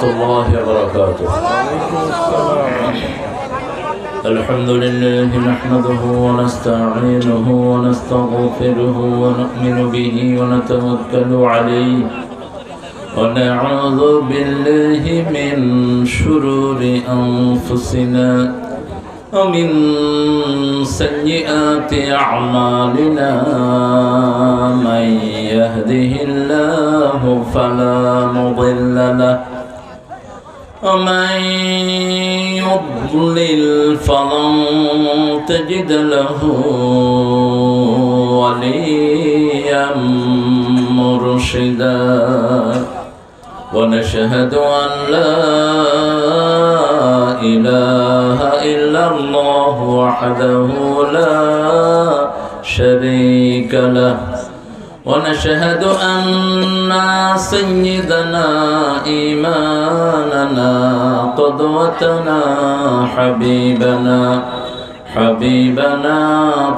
الله وبركاته. الحمد لله نحمده ونستعينه ونستغفره ونؤمن به ونتوكل عليه ونعوذ بالله من شرور أنفسنا ومن سيئات أعمالنا من يهده الله فلا مضل له ومن يضلل فلن تجد له وليا مرشدا ونشهد أن لا إله إلا الله وحده لا شريك له ونشهد أن سيدنا إيماننا قدوتنا حبيبنا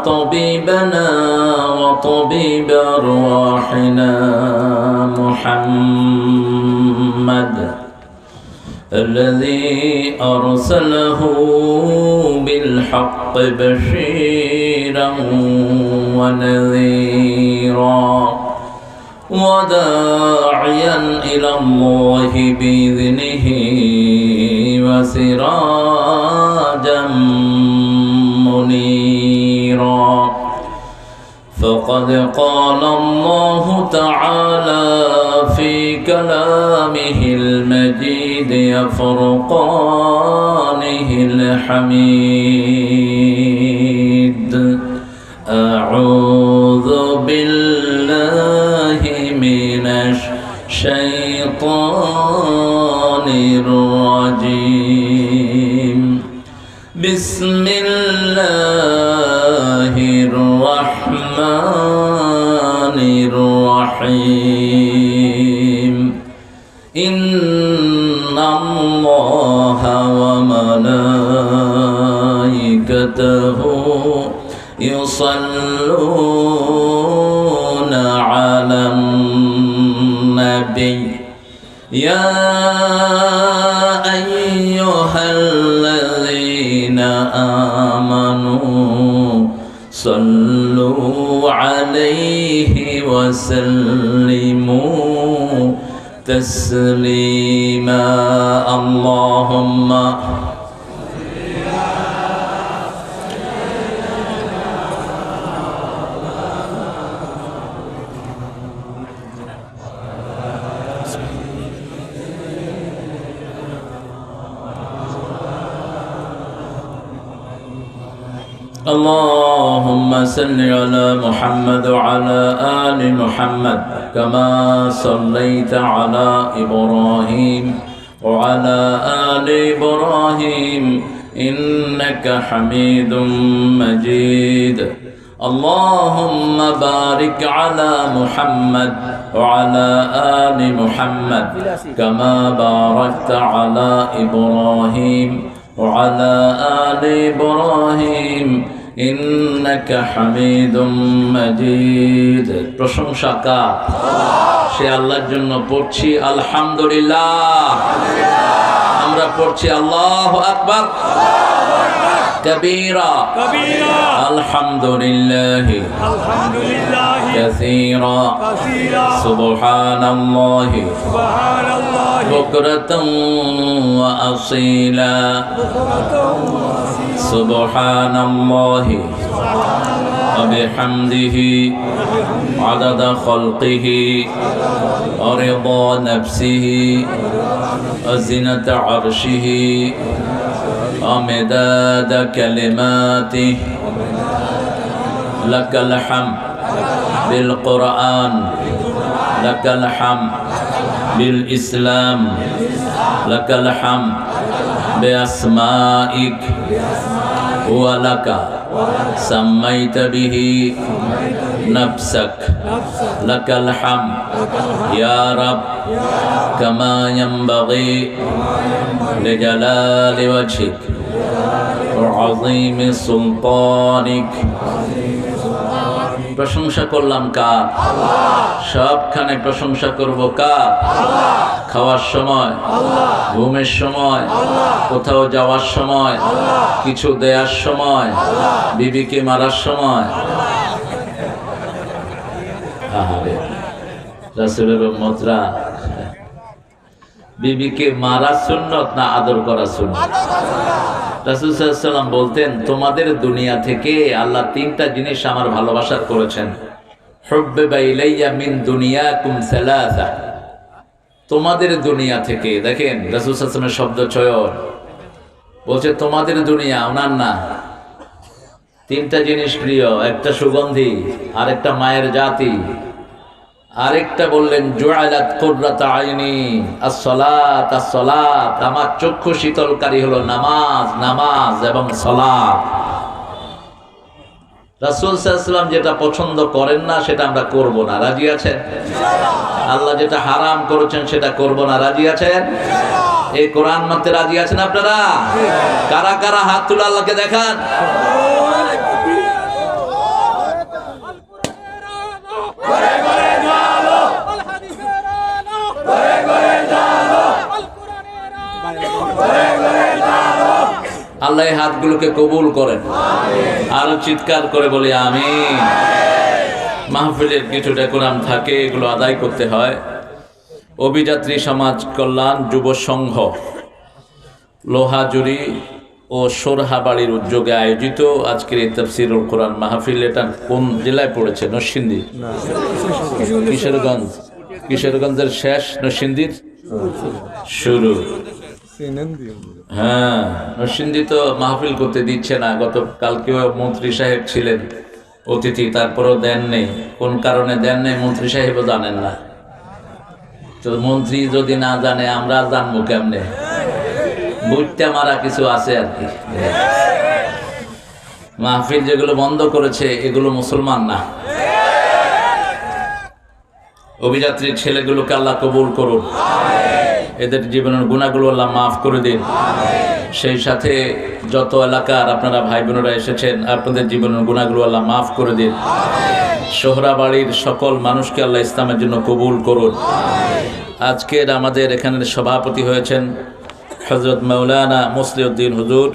طبيبنا وطبيب أرواحنا محمد الذي أرسله بالحق بشيرا ونذيرا وداعيا إلى الله بإذنه وسراجا منيرا فقد قال الله تعالى في كلامه المجيد فرقانه الحميد أعوذ بالله من الشيطان الرجيم بسم الله الرحمن الرحيم إن الله وملائكته يصلون على النبي يا أيها الذين آمنوا صلوا عليه وسلموا تسليما اللهم اللهم صل على محمد وعلى آل محمد كما صليت على إبراهيم وعلى آل إبراهيم إنك حميد مجيد اللهم بارك على محمد وعلى آل محمد كما باركت على إبراهيم وعلى آل إبراهيم إنك حميد مجيد প্রশংসা কার সে আল্লাহর জন্য পড়ছি আলহামদুলিল্লাহ আমরা পড়ছি আল্লাহু আকবার كبيرا الحمد لله كثيرا سبحان الله بكرة وأصيلا سبحان الله وبحمده عدد خلقه ورضا نفسه وزنة عرشه ومداد كلماته لك الحمد بالقرآن لك الحمد بالإسلام لك الحمد بأسمائك ولك سميت به نفسك لك الحمد يا رب كما ينبغي لجلال وجهك وعظيم سلطانك প্রশংসা করলাম কার? সবখানে প্রশংসা করব কার? খাওয়ার সময়, ঘুমের সময়, কোথাও যাওয়ার সময়, কিছু দেওয়ার সময়, বিবিকে মারার সময়। রাসূলের উম্মতরা, বিবিকে মারা সুন্নত না আদর করা সুন্নত? রাসূল সাল্লাল্লাহু আলাইহি ওয়াসাল্লাম বলতেন, তোমাদের দুনিয়া থেকে আল্লাহ তিনটা জিনিস আমার ভালোবাসার করেছেন। হুব্বিবা ইলাইয়া মিন দুনিয়াকুম সালাসা, তোমাদের দুনিয়া থেকে। দেখেন রাসূল সাল্লাল্লাহু আলাইহি ওয়াসাল্লামের শব্দ চয়ন, বলছে তোমাদের দুনিয়া, ওনার না। তিনটা জিনিস প্রিয়, একটা সুগন্ধি, আরেকটা মায়ের জাতি, আরেকটা বললেন জুআলাত কুররাতু আইনি আস-সালাত আস-সালাত, আমার চক্ষু শীতলকারী হলো নামাজ, নামাজ এবং সালাত। রাসূল সাল্লাল্লাহু আলাইহি ওয়াসাল্লাম যেটা পছন্দ করেন না সেটা আমরা করব না, রাজি আছেন? আল্লাহ যেটা হারাম করেছেন সেটা করব না, রাজি আছেন? এই কোরআন মানতে রাজি আছেন আপনারা? কারা কারা হাত তুলে আল্লাহকে দেখান। আল্লাহ এই হাতগুলোকে কবুল করেন। আরো চিৎকার করে বলি আমিন। মাহফিলের কিছু ডেকোরাম থাকে, এগুলো আদায় করতে হয়। অভিযাত্রী সমাজ কল্যাণ যুব সংঘ লোহাজুরি ও সোরহাবাড়ির উদ্যোগে আয়োজিত আজকের এই তাফসীরুল কোরআন মাহফিল। এটা কোন জেলায় পড়েছে? নরসিংদী, কিশোরগঞ্জ। কিশোরগঞ্জের শেষ, নরসিংদীর শুরু। হ্যাঁ, নরসিংদী তো মাহফিল করতে দিচ্ছে না। গতকালকেও মন্ত্রী সাহেব ছিলেন অতিথি, তারপরেও দেন নেই। কোন কারণে দেন নেই মন্ত্রী সাহেবও জানেন না। তো মন্ত্রী যদি না জানে আমরা জানবো কেমনে? বুঝতে মারা কিছু আছে আর কি। মাহফিল যেগুলো বন্ধ করেছে এগুলো মুসলমান না। অভিযাত্রীর ছেলেগুলোকে আল্লাহ কবুল করুন, এদের জীবনের গুনাহগুলো আল্লাহ মাফ করে দিন। সেই সাথে যত এলাকার আপনারা ভাই বোনেরা এসেছেন, আপনাদের জীবনের গুনাহগুলো আল্লাহ মাফ করে দিন। সোহরাবাড়ির সকল মানুষকে আল্লাহ ইসলামের জন্য কবুল করুন। আজকের আমাদের এখানের সভাপতি হয়েছেন হযরত মাওলানা মুসলিউদ্দিন হুজুর,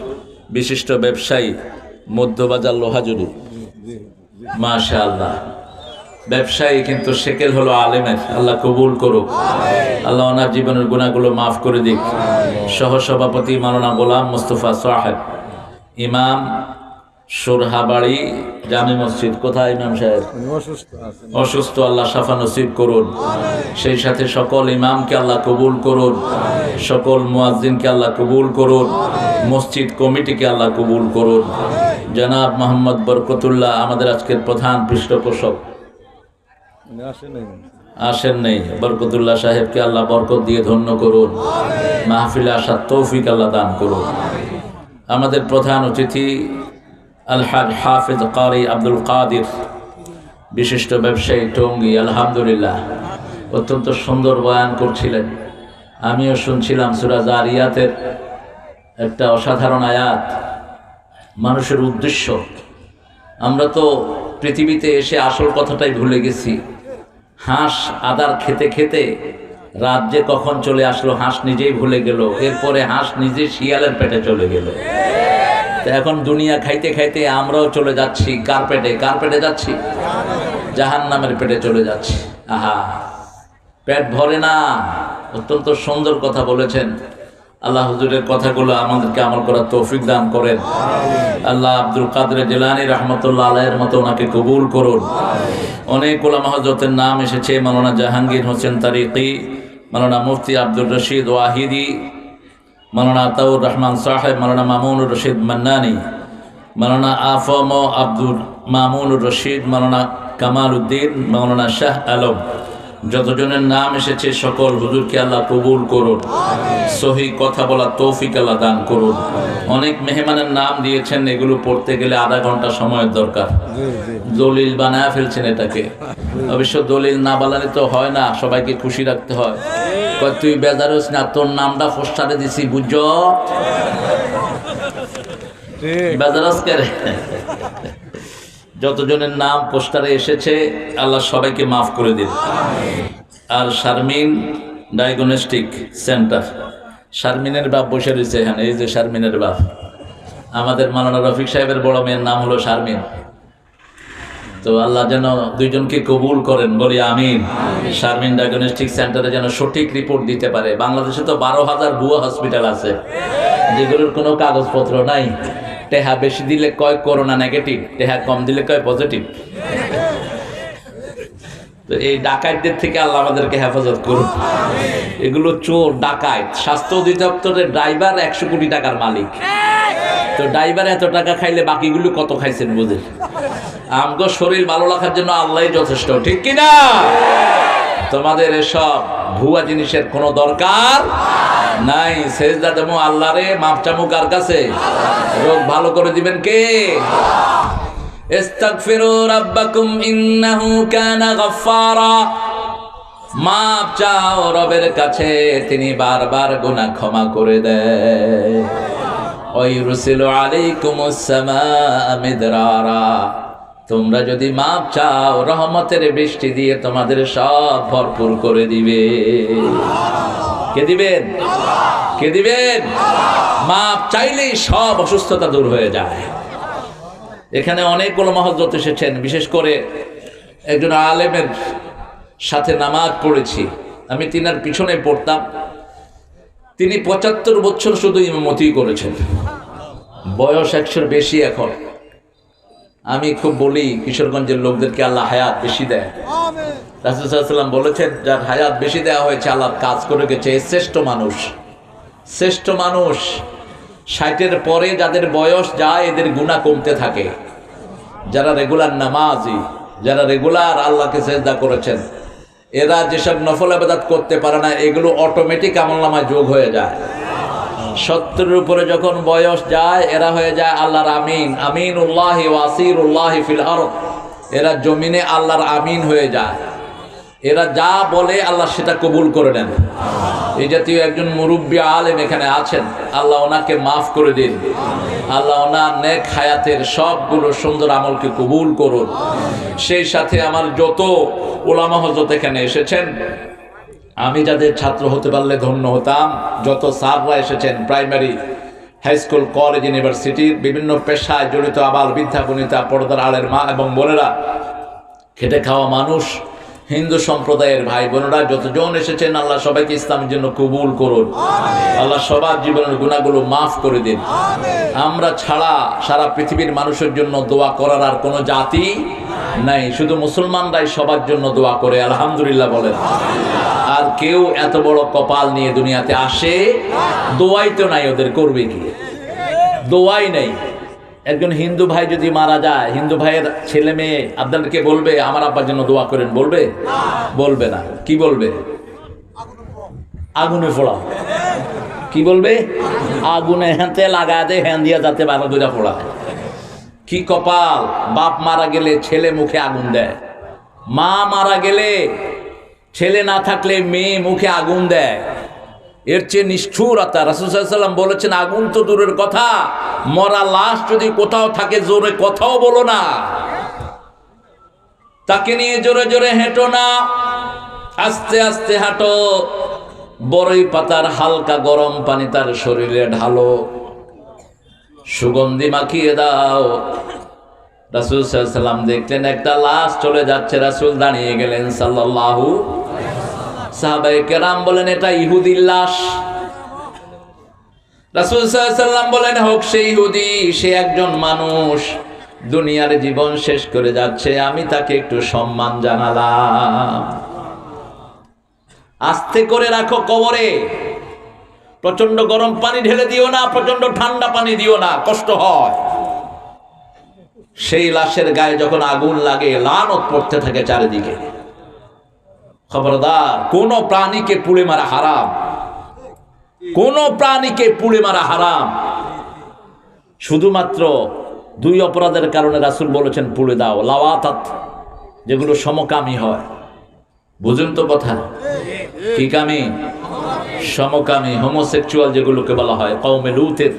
বিশিষ্ট ব্যবসায়ী, মধ্যবাজার লোহাজুরি। মাশাআল্লাহ, ব্যবসায়ী কিন্তু শেকেল হলো আলেমের। আল্লাহ কবুল করুক, আল্লাহ ওনার জীবনের গুনাহগুলো মাফ করে দিক। সহসভাপতি মাওলানা গোলাম মুস্তফা সাহেব, ইমাম সোরহাবাড়ি জামে মসজিদ। কোথায় ইমাম সাহেব? অসুস্থ, আল্লাহ শাফা নসিব করুন। সেই সাথে সকল ইমামকে আল্লাহ কবুল করুন, সকল মুয়াজ্জিনকে আল্লাহ কবুল করুন, মসজিদ কমিটিকে আল্লাহ কবুল করুন। জনাব মোহাম্মদ বরকতুল্লাহ আমাদের আজকের প্রধান পৃষ্ঠপোষক আসেন নেই। বরকতুল্লাহ সাহেবকে আল্লাহ বরকত দিয়ে ধন্য করুন, মাহফিলে আসার তৌফিক আল্লাহ দান করুন। আমাদের প্রধান অতিথি আলহাজ হাফেজ কারি আব্দুল কাদির, বিশিষ্ট ব্যবসায়ী, টঙ্গী। আলহামদুলিল্লাহ, অত্যন্ত সুন্দর বয়ান করছিলেন। আমিও শুনছিলাম সূরা জারিয়াতের একটা অসাধারণ আয়াত, মানুষের উদ্দেশ্য। আমরা তো পৃথিবীতে এসে আসল কথাটাই ভুলে গেছি। হাঁস আদার খেতে খেতে রাত যে কখন চলে আসলো হাঁস নিজেই ভুলে গেল। এরপরে হাঁস নিজে শিয়ালের পেটে চলে গেল। তো এখন দুনিয়া খাইতে খাইতে আমরাও চলে যাচ্ছি কার পেটে? কার পেটে যাচ্ছি? জাহান্নামের পেটে চলে যাচ্ছি। আহা, পেট ভরে না। অত্যন্ত সুন্দর কথা বলেছেন। আল্লাহ হুজুরের কথাগুলো আমাদেরকে আমল করার তৌফিক দান করেন। আল্লাহ আব্দুল কাদের জিলানী রাহমাতুল্লাহ আলাইহির মতো ওনাকে কবুল করুন। অনেক উলামা হযরতের নাম এসেছে, মাওলানা জাহাঙ্গীর হোসেন তারিকি, মাওলানা মুফতি আব্দুর রশিদ ওয়াহিদি, মাওলানা আতাউর রহমান সাহেব, মাওলানা মামুনুর রশিদ মান্নানি, মাওলানা আফম আব্দুল মামুনুর রশিদ, মাওলানা কামাল উদ্দিন, মাওলানা শাহ আলম। যতজনের নাম এসেছে সকল হুজুরকে আল্লাহ কবুল করুন, সহি কথা বলার তৌফিক আল্লাহ দান করুন। অনেক মেহমানের নাম দিয়েছেন, এগুলো পড়তে গেলে আধা ঘন্টা সময়ের দরকার। দলিল বানায় ফেলছেন এটাকে। অবশ্য দলিল না বানালে তো হয় না, সবাইকে খুশি রাখতে হয়। তুই বেজার হইস না, তোর নামটা পোস্টারে দিছি, বুঝছ? বেজার যতজনের নাম পোস্টারে এসেছে আল্লাহ সবাইকে মাফ করে দিন। আর শারমিন ডায়াগনস্টিক সেন্টার, শারমিনের বাপ বসে রয়েছে এখানে, এই যে শারমিনের বাপ, আমাদের মাওলানা রফিক সাহেবের বড় মেয়ের নাম হলো শারমিন। তো আল্লাহ যেন দুইজনকে কবুল করেন, বলি আমিন। শারমিন ডায়াগনস্টিক সেন্টারে যেন সঠিক রিপোর্ট দিতে পারে। বাংলাদেশে তো 12,000 ভুয়া হসপিটাল আছে যেগুলোর কোনো কাগজপত্র নাই। টেহা বেশি দিলে কয় করোনা নেগেটিভ, টেহা কম দিলে কয় পজিটিভ। তো এই ডাকাতদের থেকে আল্লাহ আমাদেরকে হেফাজত করুন। এগুলো চোর ডাকাত। স্বাস্থ্য অধিদপ্তরের ড্রাইভার 100 কোটি টাকার মালিক। তো ড্রাইভার এত টাকা খাইলে বাকিগুলো কত খাইছেন বুঝেন। আমগো শরীর ভালো রাখার জন্য আল্লাহই যথেষ্ট, ঠিক কিনা? তোমাদের এসব ভুয়া জিনিসের কোনো দরকার নাই। সেজদা দেবো আল্লাহরে, মাপ চামু কার কাছে? রোগ ভালো করে দিবেন কে? ইস্তাগফিরু রাব্বাকুম ইন্নাহু কানা গাফফারা। মাপ চাও রবের কাছে, তিনি বারবার গুনাহ ক্ষমা করে দেয়। ওয়ায়ুরসিলু আলাইকুমুস সামাআ মিদরারা। তোমরা যদি মাপ চাও রহমতের বৃষ্টি দিয়ে তোমাদের সব ভরপুর করে দিবে। কে দিবেন? কে দিবেন? মাপ চাইলেই সব অসুস্থতা দূর হয়ে যায়। এখানে অনেকগুলো মহজ্জত এসেছেন, বিশেষ করে একজন আলেমের সাথে নামাজ পড়েছি আমি, তিনার পিছনে পড়তাম। তিনি 75 বছর শুধু ইমামতি করেছেন, বয়স 100-র বেশি এখন। আমি খুব বলি কিশোরগঞ্জের লোকদেরকে আল্লাহ হায়াত বেশি দেয়। রাসূল সাল্লাল্লাহু আলাইহি ওয়াসাল্লাম বলেছেন, যার হায়াত বেশি দেওয়া হয়েছে আল্লাহর কাজ করে গেছে, শ্রেষ্ঠ মানুষ। শ্রেষ্ঠ মানুষ 60-এর পরে যাদের বয়স যায় এদের গুনাহ কমতে থাকে। যারা রেগুলার নামাজি, যারা রেগুলার আল্লাহকে সিজদা করেছেন, এরা যেসব নফল ইবাদত করতে পারে না এগুলো অটোমেটিক আমলনামায় যোগ হয়ে যায়। 70-এর উপরে যখন বয়স যায় এরা হয়ে যায় আল্লাহর আমিন, আমিনুল্লাহি ওয়াসিরুল্লাহি ফিল আরদ। এরা জমিনে আল্লাহর আমিন হয়ে যায়। এরা যা বলে আল্লাহ সেটা কবুল করে নেন। এই জাতীয় একজন মুরব্বী আলেম এখানে আছেন, আল্লাহ ওনাকে মাফ করে দিন। আল্লাহ ওনার নেক হায়াতের সবগুলো সুন্দর আমলকে কবুল করুন। সেই সাথে আমার যত উলামা হযরত এখানে এসেছেন, আমি যাদের ছাত্র হতে পারলে ধন্য হতাম। যত স্যাররা এসেছেন, প্রাইমারি, হাই স্কুল, কলেজ, ইউনিভার্সিটির বিভিন্ন পেশায় জড়িত আবাল বৃদ্ধা বনিতা, পর্দার আলের মা এবং বোনেরা, খেটে খাওয়া মানুষ, হিন্দু সম্প্রদায়ের ভাই বোনেরা যতজন এসেছেন, আল্লাহ সবাইকে ইসলামের জন্য কবুল করুন। আল্লাহ সবার জীবনের গুনাহগুলো মাফ করে দিন। আমরা ছাড়া সারা পৃথিবীর মানুষের জন্য দোয়া করার আর কোনো জাতি নাই, শুধু মুসলমানরাই সবার জন্য দোয়া করে, আলহামদুলিল্লাহ বলেন। আর কেউ এত বড় কপাল নিয়ে দুনিয়াতে আসে, দোয়াই তো নাই ওদের, করবে কি? দোয়াই নেই। একজন হিন্দু ভাই যদি মারা যায়, হিন্দু ভাইয়ের ছেলে মেয়ে আপনাদেরকে বলবে আমার আব্বার জন্য দোয়া করেন? বলবে? বলবে না। কি বলবে? আগুনে ফোড়াও। কি বলবে? আগুনে হেঁতে লাগা দে, হ্যাঁ দিয়া যাতে 12 দুইটা ফোড়া। কি কপাল! বাপ মারা গেলে ছেলে মুখে আগুন দেয়, মা মারা গেলে ছেলে না থাকলে মেয়ে মুখে আগুন দেয়। এর চেয়ে নিষ্ঠুরতা। রাসূল সাল্লাল্লাহু আলাইহি ওয়াসাল্লাম বলেছেন, আগুন তো দূরের কথা, মরা লাশ যদি কোথাও থাকে জোরে কথাও বলো না, তাকে নিয়ে জোরে জোরে হেঁটো না, আস্তে আস্তে হাঁটো। বড়ই পাতার হালকা গরম পানি তার শরীরে ঢালো, সুগন্ধি মাখিয়ে দাও। রাসূল সাল্লাল্লাহু আলাইহি ওয়াসাল্লাম দেখলেন একটা লাশ চলে যাচ্ছে, রাসূল দাঁড়িয়ে গেলেন সাল্লাল্লাহু। সাহাবায়ে কেরাম বলেন এটা ইহুদির লাশ। রাসূল সাল্লাল্লাহু আলাইহি ওয়াসাল্লাম বলেন হোক সে ইহুদি, সে একজন মানুষ, দুনিয়ার জীবন শেষ করে যাচ্ছে, আমি তাকে একটু সম্মান জানালাম। আস্তে করে রাখো কবরে, প্রচন্ড গরম পানি ঢেলে দিও না, প্রচন্ড ঠান্ডা পানি দিও না, কষ্ট হয়। সেই লাশের গায়ে যখন আগুন লাগে লানত পড়তে থাকে চারিদিকে। খবরদার, কোন প্রাণীকে পুড়ে মারা হারাম, কোন প্রাণীকে পুড়ে মারা হারাম। শুধুমাত্র 2 অপরাধের কারণে রাসূল বলেছেন পুড়ে দাও, লাওয়াতাত, যেগুলো সমকামী হয়। বুঝুন তো কথা, কি কামী? সমকামী, হোমোসেক্সুয়াল যেগুলোকে বলা হয়। কওমে লূতের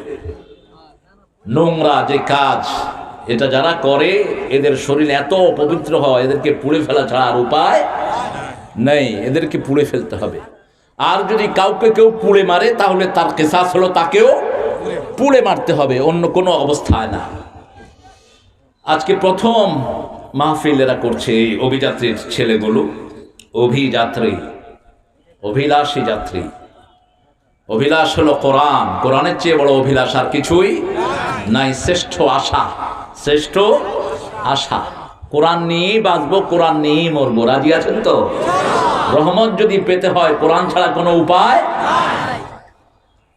নোংরা যে কাজ, এটা যারা করে এদের শরীর এত অপবিত্র হয়, এদেরকে পুড়ে ফেলা ছাড়া আর উপায় নেই, এদেরকে পুড়ে ফেলতে হবে। আর যদি কাউকে কেউ পুড়ে মারে তাহলে তার কিসাস হলো তাকেও পুড়ে মারতে হবে, অন্য কোনো অবস্থায় না। আজকে প্রথম মাহফিল এরা করছে এই অভিযাত্রীর ছেলেগুলো, অভিযাত্রী, অভিলাষী যাত্রী। অভিলাষ হলো কোরআন, কোরআনের চেয়ে বড় অভিলাষ আর কিছুই নাই। শ্রেষ্ঠ আশা, শ্রেষ্ঠ আশা, কোরআন নিয়েই বাঁচবো, কোরআন নিয়েই মরবো। রাজি আছেন তো? রহমত যদি পেতে হয় কোরআন ছাড়া কোনো উপায়।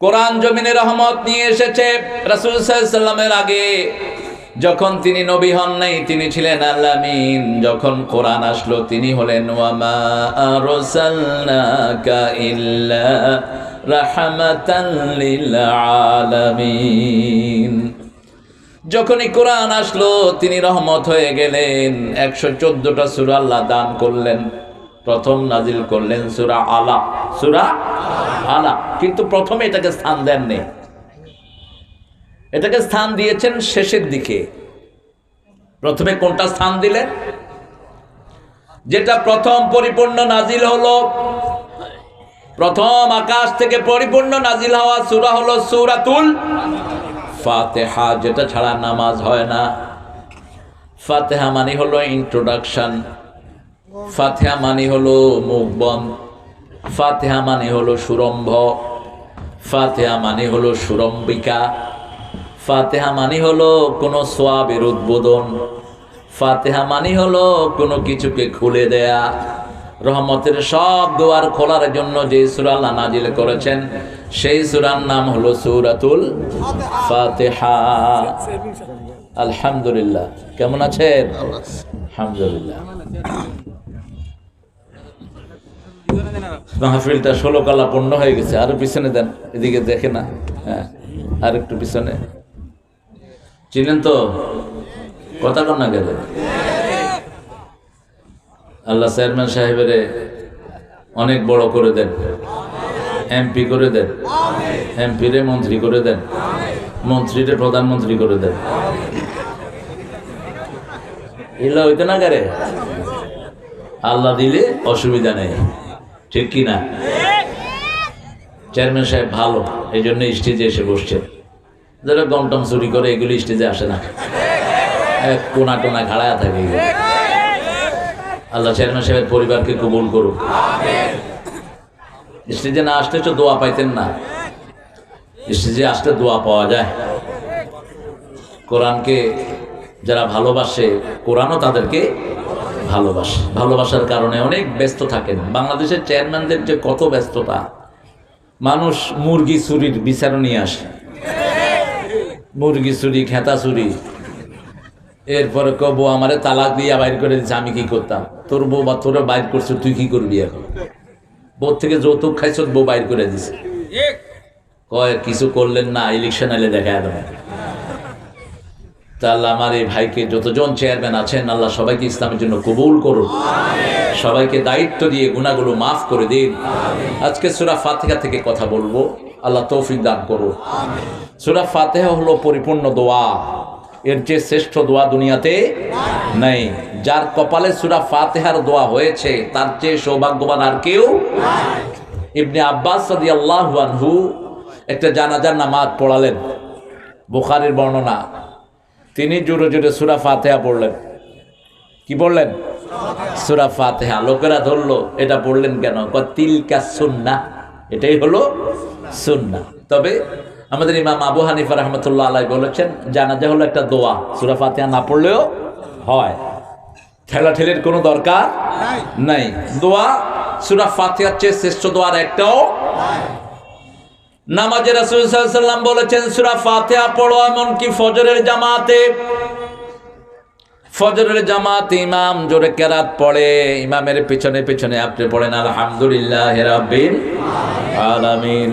কোরআন জমিনে রহমত নিয়ে এসেছে। রাসূল সাল্লাল্লাহু আলাইহি ওয়াসাল্লামের আগে যখন তিনি নবী হন নাই, তিনি ছিলেন আল-আমিন। যখন কোরআন আসলো তিনি হলেন ওয়া মা আরসালনাকা ইল্লা রাহমাতাল লিল আলামিন। যখনই কোরআন আসলো তিনি রহমত হয়ে গেলেন। 114টা সূরা আল্লাহ দান করলেন। প্রথম নাজিল করলেন সূরা আলাক, সূরা আলাক, কিন্তু প্রথমে এটাকে স্থান দেননি, এটাকে স্থান দিয়েছেন শেষের দিকে। প্রথমে কোনটা স্থান দিলেন? যেটা প্রথম পরিপূর্ণ নাজিল হলো, প্রথম আকাশ থেকে পরিপূর্ণ নাজিল হওয়া সূরা হলো সূরাতুল ফাতিহা, যেটা ছাড়া নামাজ হয় না। ফাতিহা মানে হলো ইন্ট্রোডাকশন, ফাতিহা মানে হলো মুখবন্ধ, ফাতিহা মানে হলো সুরম্ভ, ফাতিহা মানে হলো সুরম্বিকা, ফাতিহা মানে হলো কোনো সোয়াবের উদ্বোধন, ফাতিহা মানে হলো কোনো কিছুকে খুলে দেয়া। রহমতের সব দুয়ার খোলার জন্য যে সূরা আল্লাহ নাজিল করেছেন সেই সূরার নাম হলো সূরাতুল ফাতিহা। আলহামদুলিল্লাহ, কেমন আছেন? আলহামদুলিল্লাহ। মাহফিলটা 16 কালা পূর্ণ হয়ে গেছে। আরো পিছনে দেন, এদিকে দেখে না। হ্যাঁ, আর একটু পিছনে। চিনেন তো? কথা কন না গেলে। আল্লাহ চেয়ারম্যান সাহেবের অনেক বড় করে দেন, এমপি করে দেন, এমপিরে মন্ত্রী করে দেন, মন্ত্রীরে প্রধানমন্ত্রী করে দেন। এগুলো হইতে না গেলে আল্লাহ দিলে অসুবিধা নেই, ঠিক কি না? চেয়ারম্যান সাহেব ভালো, এই জন্য স্টেজে এসে বসছেন। যারা গমটম চুরি করে এগুলি স্টেজে আসে না, কোনা টোনা খাড়ায় থাকে। আল্লাহ চেয়ারম্যান সাহেবের পরিবারকে কবুল করুক। স্টেজে না আসলে তো দোয়া পাইতেন না, স্টেজে আসলে দোয়া পাওয়া যায়। কোরআনকে যারা ভালোবাসে কোরআনও তাদেরকে ভালোবাসে। ভালোবাসার কারণে অনেক ব্যস্ত থাকেন। বাংলাদেশের চেয়ারম্যানদের যে কত ব্যস্ততা, মানুষ মুরগি চুরির বিচার নিয়ে আসে, মুরগি চুরি, খেতা চুরি। এরপরে বউ আমারে তালাক দিয়ে বাইর করে দিচ্ছে, আমি কি করতাম? তোর বউ বা তোরা বাইর করছো, তুই কি করবি এখন? বউ থেকে যৌতুক খাইছ, বউ বাইর করে দিছে। কয় কিছু করলেন না, ইলেকশন আইলে দেখা দেবেন। তা আল্লাহ আমার এই ভাইকে, যতজন চেয়ারম্যান আছেন, আল্লাহ সবাইকে ইসলামের জন্য কবুল করুন, সবাইকে দায়িত্ব দিয়ে গুনাহগুলো মাফ করে দিন। আজকে সূরা ফাতিহা থেকে কথা বলবো, আল্লাহ তৌফিক দান করুন। সূরা ফাতিহা হলো পরিপূর্ণ দোয়া, এর যে শ্রেষ্ঠ দোয়া দুনিয়াতে নাই। যার কপালে সূরা ফাতিহার দোয়া হয়েছে তার চেয়ে সৌভাগ্যবান আর কেউ। ইবনে আব্বাস রাদিয়াল্লাহু আনহু একটা জানাজার নামাজ পড়ালেন, বুখারীর বর্ণনা। তিনি জোরে জোরে সূরা ফাতিহা পড়লেন। কি পড়লেন? সূরা ফাতিহা। লোকেরা ধরলো, এটা পড়লেন কেন? তিলকা সুন্নাহ, এটাই হলো সুন্নাহ। তবে আমাদের ইমাম আবু হানিফা রাহমাতুল্লাহ আলাইহি বলেছেন, জানাজা হলো একটা দোয়া, সূরা ফাতিহা না পড়লেও হয়, ঠেলাঠেলির কোনো দরকার নাই। দোয়া সূরা ফাতিহার চেয়ে শ্রেষ্ঠ দোয়ার একটাও। নামাজে রাসূল সাল্লাল্লাহু আলাইহি ওয়াসাল্লাম বলেছেন, সূরা ফাতিহা পড়ো এমনকি ফজরের জামাতে। ফজরের জামাতে ইমাম জোরে কেরাত পড়ে, ইমামের পিছনে পিছনে আপনি পড়েন আলহামদুলিল্লাহি রাব্বিল আলামিন।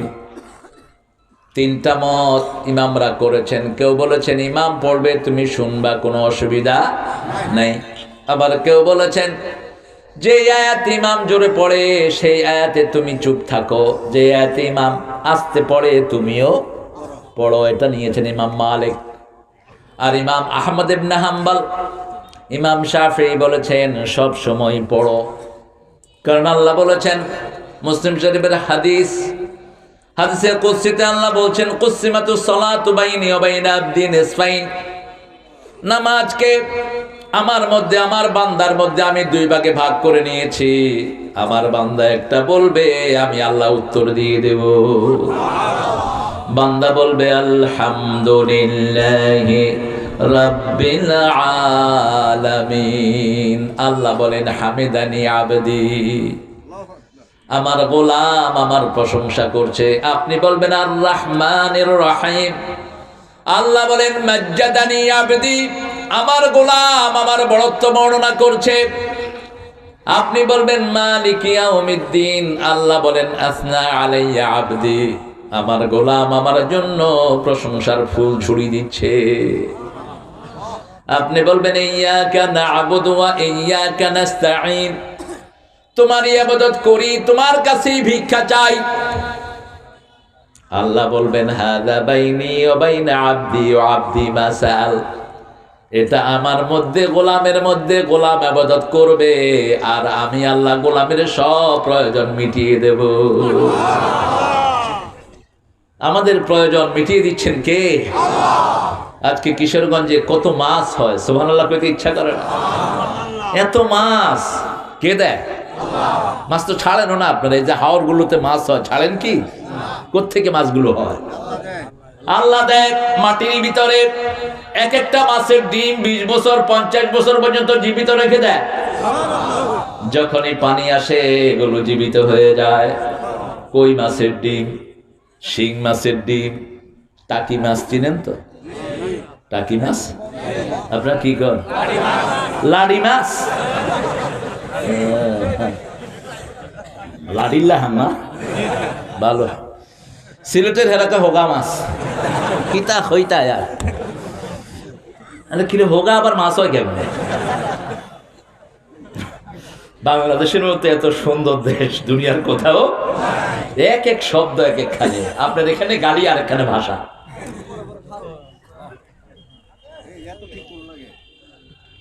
তিনটা মত ইমামরা করেছেন। কেউ বলেছেন ইমাম পড়বে, তুমি শুনবা, কোনো অসুবিধা নাই। আবার কেউ বলেছেন যে আয়াত ইমাম জোরে পড়ে সেই আয়াতে তুমি চুপ থাকো, যে আয়াতে ইমাম আস্তে পড়ে তুমিও পড়ো। এটা নিয়েছেন ইমাম মালিক। আর ইমাম আহমদ ইবনে হাম্বল, ইমাম শাফিঈ বলেছেন সব সময় পড়ো, কারণ আল্লাহ বলেছেন, মুসলিম শরীফের হাদিস, হাদিসে কুদসিতে আল্লাহ বলছেন, কুসিমাতুস সালাতু বাইনি ওয়া বাইনা আবদি নিসফাইন, নামাজকে আমার মধ্যে, আমার বান্দার মধ্যে আমি দুই ভাগে ভাগ করে নিয়েছি। আমার বান্দা একটা বলবে, আমি আল্লাহ উত্তর দিয়ে দেব। বান্দা বলবে আলহামদুলিল্লাহি রাব্বিল আলামিন। আল্লাহ বলেন হামিদানি আবদি, আমার গোলাম আমার প্রশংসা করছে। আপনি বলবেন আর রহমানির রহিম। আল্লাহ বলেন মাজ্জাদানি আবদি, আমার গোলাম আমার বড়ত্ব বর্ণনা করছে। আপনি বলবেন মালিকি ইয়াউমিদ্দিন। আল্লাহ বলেন আসনা আলাইয়া আবদি, আমার গোলাম আমার জন্য প্রশংসার ফুল ছুড়ি দিচ্ছে। আপনি বলবেন ইয়্যাকা না'বুদু ওয়া ইয়্যাকা নাস্তাঈন, তোমার ইবাদত করি, তোমার কাছেই ভিক্ষা চাই। আল্লাহ বলবেন হাযা বাইনি ওয়া বাইনা আবদি ওয়া আবদি মা সাআল, এটা আমার মধ্যে, গোলামের মধ্যে, গোলাম ইবাদত করবে আর আমি আল্লাহ গোলামের সব প্রয়োজন মিটিয়ে দেব। আমাদের প্রয়োজন মিটিয়ে দিচ্ছেন কে? আজকে কিশোরগঞ্জে কত মাছ হয়, সুবহানাল্লাহ কইতে ইচ্ছা করে না। এত মাছ কে দেয়? মাছ তো ছাড়েন না আপনারা। এই যে হাওর গুলোতে মাছ হয়, ছাড়েন কি? কোত্থেকে মাছগুলো হয়? আল্লাহ দেয় মাটির ভিতরে। এক একটা মাছের ডিম 20 বছর 50 বছর পর্যন্ত জীবিত রেখে দেয়। যখনই পানি আসে এগুলো জীবিত হয়ে যায়। কই মাছের ডিম, শিং মাছের ডিম, টাকি মাছ চিনেন তো? টাকি মাছ আপনারা কি করেন? লাড়ি মাছ, লাড়িল্লা হান্না ভালো। সিলেটের হেরাকা হোগা মাছ, কিতা হইতা আর কিরে হোগা আবার মাছ হয় কেমন? বাংলাদেশের মতো এত সুন্দর দেশ দুনিয়ার কোথাও, এক এক শব্দ এক এক খানে। আপনার এখানে গালি আর এখানে ভাষা।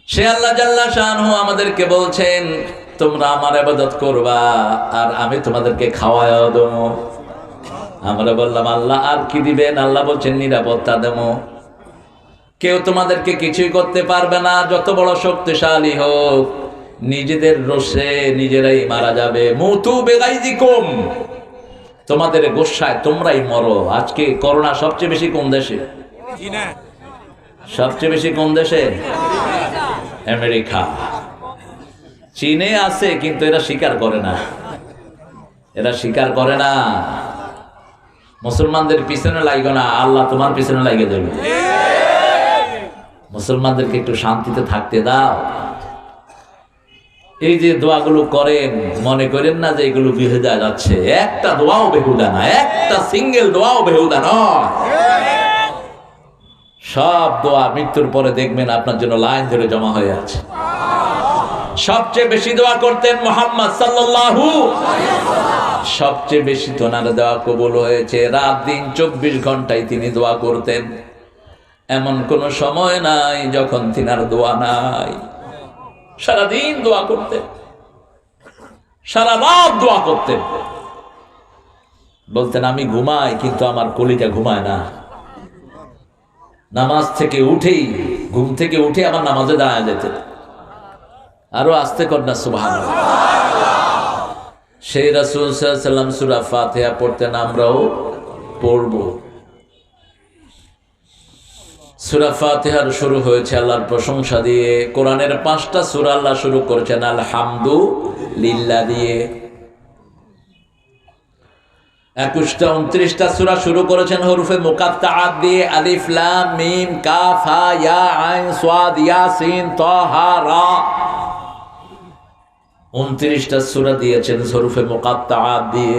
সে আল্লাহ জাল্লা শানহু আমাদেরকে বলছেন তোমরা আমার ইবাদত করবা আর আমি তোমাদেরকে খাওয়ায়ও দেব। আমরা বললাম আল্লাহ আর কি দিবেন? আল্লাহ বলছেন নিরাপত্তা দেব। কেউ তোমাদেরকে কিছুই করতে পারবে না, যত বড় শক্তিশালী হোক, নিজেদের রোষে নিজেরাই মারা যাবে। মুতু বেগাইজিকুম, তোমাদের গোসায় তোমরাই মরো। আজকে করোনা সবচেয়ে বেশি কোন দেশে? সবচেয়ে বেশি কোন দেশে? আমেরিকা। চীনে আছে কিন্তু এরা স্বীকার করে না, এরা স্বীকার করে না। মুসলমানদের পিছনে লাগবে না, আল্লাহ তোমার পিছনে লাগিয়ে দেবে। মুসলমানদেরকে একটু শান্তিতে থাকতে দাও। এই যে দোয়াগুলো করেন, মনে করেন না যে এগুলো বেহুদা যাচ্ছে। একটা দোয়াও বেহুদা না, একটা সিঙ্গেল দোয়াও বেহুদা নয়। সব দোয়া মৃত্যুর পরে দেখবেন আপনার জন্য লাইন ধরে জমা হয়ে আছে। সবচেয়ে বেশি দোয়া করতেন মুহাম্মদ সাল্লাল্লাহু, সবচেয়ে বেশি তোনার দোয়া কবুল হয়েছে। রাত দিন 24 ঘন্টায় তিনি দোয়া করতেন, এমন কোন সময় নাই যখন তিনার দোয়া নাই। সারাদিন দোয়া করতেন, সারা রাত দোয়া করতেন। বলতেন আমি ঘুমাই কিন্তু আমার কলিজা ঘুমায় না। নামাজ থেকে উঠেই, ঘুম থেকে উঠে আমার নামাজে দাঁড়ায় যেতেন। আরো আস্তে কর না সুবহানাল্লাহ। সেই রাসূল সাল্লাল্লাহু আলাইহি ওয়াসাল্লাম সূরা ফাতিহা পড়তেন, আমরাও পড়ব। সূরা ফাতিহার শুরু হয়েছে আল্লাহর প্রশংসা দিয়ে। কোরআনের 5টা সূরা আল্লাহ শুরু করেছেন আলহামদুলিল্লাহ দিয়ে। 21টা 29টা সূরা শুরু করেছেন হরফে মুকাত্তাআত দিয়ে, আলিফ লাম মিম কাফ হা ইয়া আইন সাদ ইয়াসিন তাহা রা। 29টা সূরা দিয়েছেন হরফে মুকাত্তাআত দিয়ে,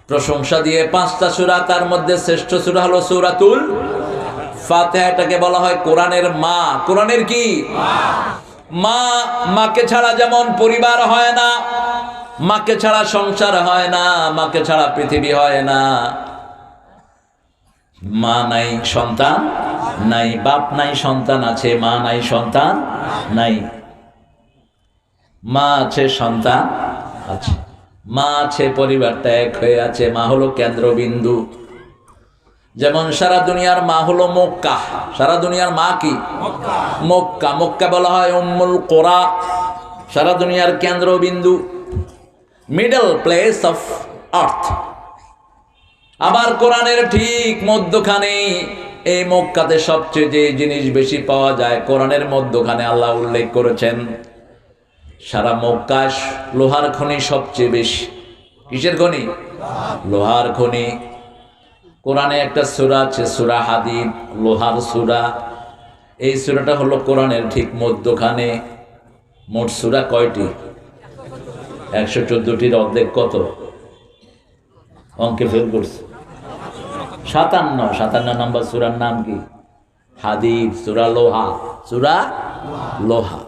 প্রশংসা দিয়ে। 5টা সূরা, তার মধ্যে শ্রেষ্ঠ সূরা হলো সূরাতুল ফাতিহা। এটাকে বলা হয় কোরআনের মা। কোরআনের কি মা? মাকে ছাড়া যেমন পরিবার হয় না, মাকে ছাড়া সংসার হয় না, মাকে ছাড়া পৃথিবী হয় না, মা নাই সন্তান নাই, বাপ নাই সন্তান আছে, মা নাই সন্তান নাই। মা আছে সন্তান আছে, মা আছে পরিবারটা এক হয়ে আছে, মা হলো কেন্দ্রবিন্দু। যেমন সারা দুনিয়ার মা হলো মক্কা, সারা দুনিয়ার মা কি মক্কা, মক্কা বলা হয় উম্মুল কোরা, সারা দুনিয়ার কেন্দ্রবিন্দু, মিডল প্লেস অফ আর্থ। আবার কোরআনের ঠিক মধ্যখানে, এই মক্কাতে সবচেয়ে যে জিনিস বেশি পাওয়া যায় কোরআনের মধ্যখানে আল্লাহ উল্লেখ করেছেন, সারা মক্কায় লোহার খনি সবচেয়ে বেশি। কিসের খনি? লোহার খনি। কোরআনে একটা সূরা আছে সূরা হাদিদ, লোহার সূরা। এই সূরাটা হলো কোরআনের ঠিক মধ্যখানে। মোট সূরা কয়টি? 114টির অর্ধেক কত? অঙ্কে ফেল করছে। 57 নম্বর সূরার নাম কি? হাদিদ, সূরা লোহা, সূরা লোহা।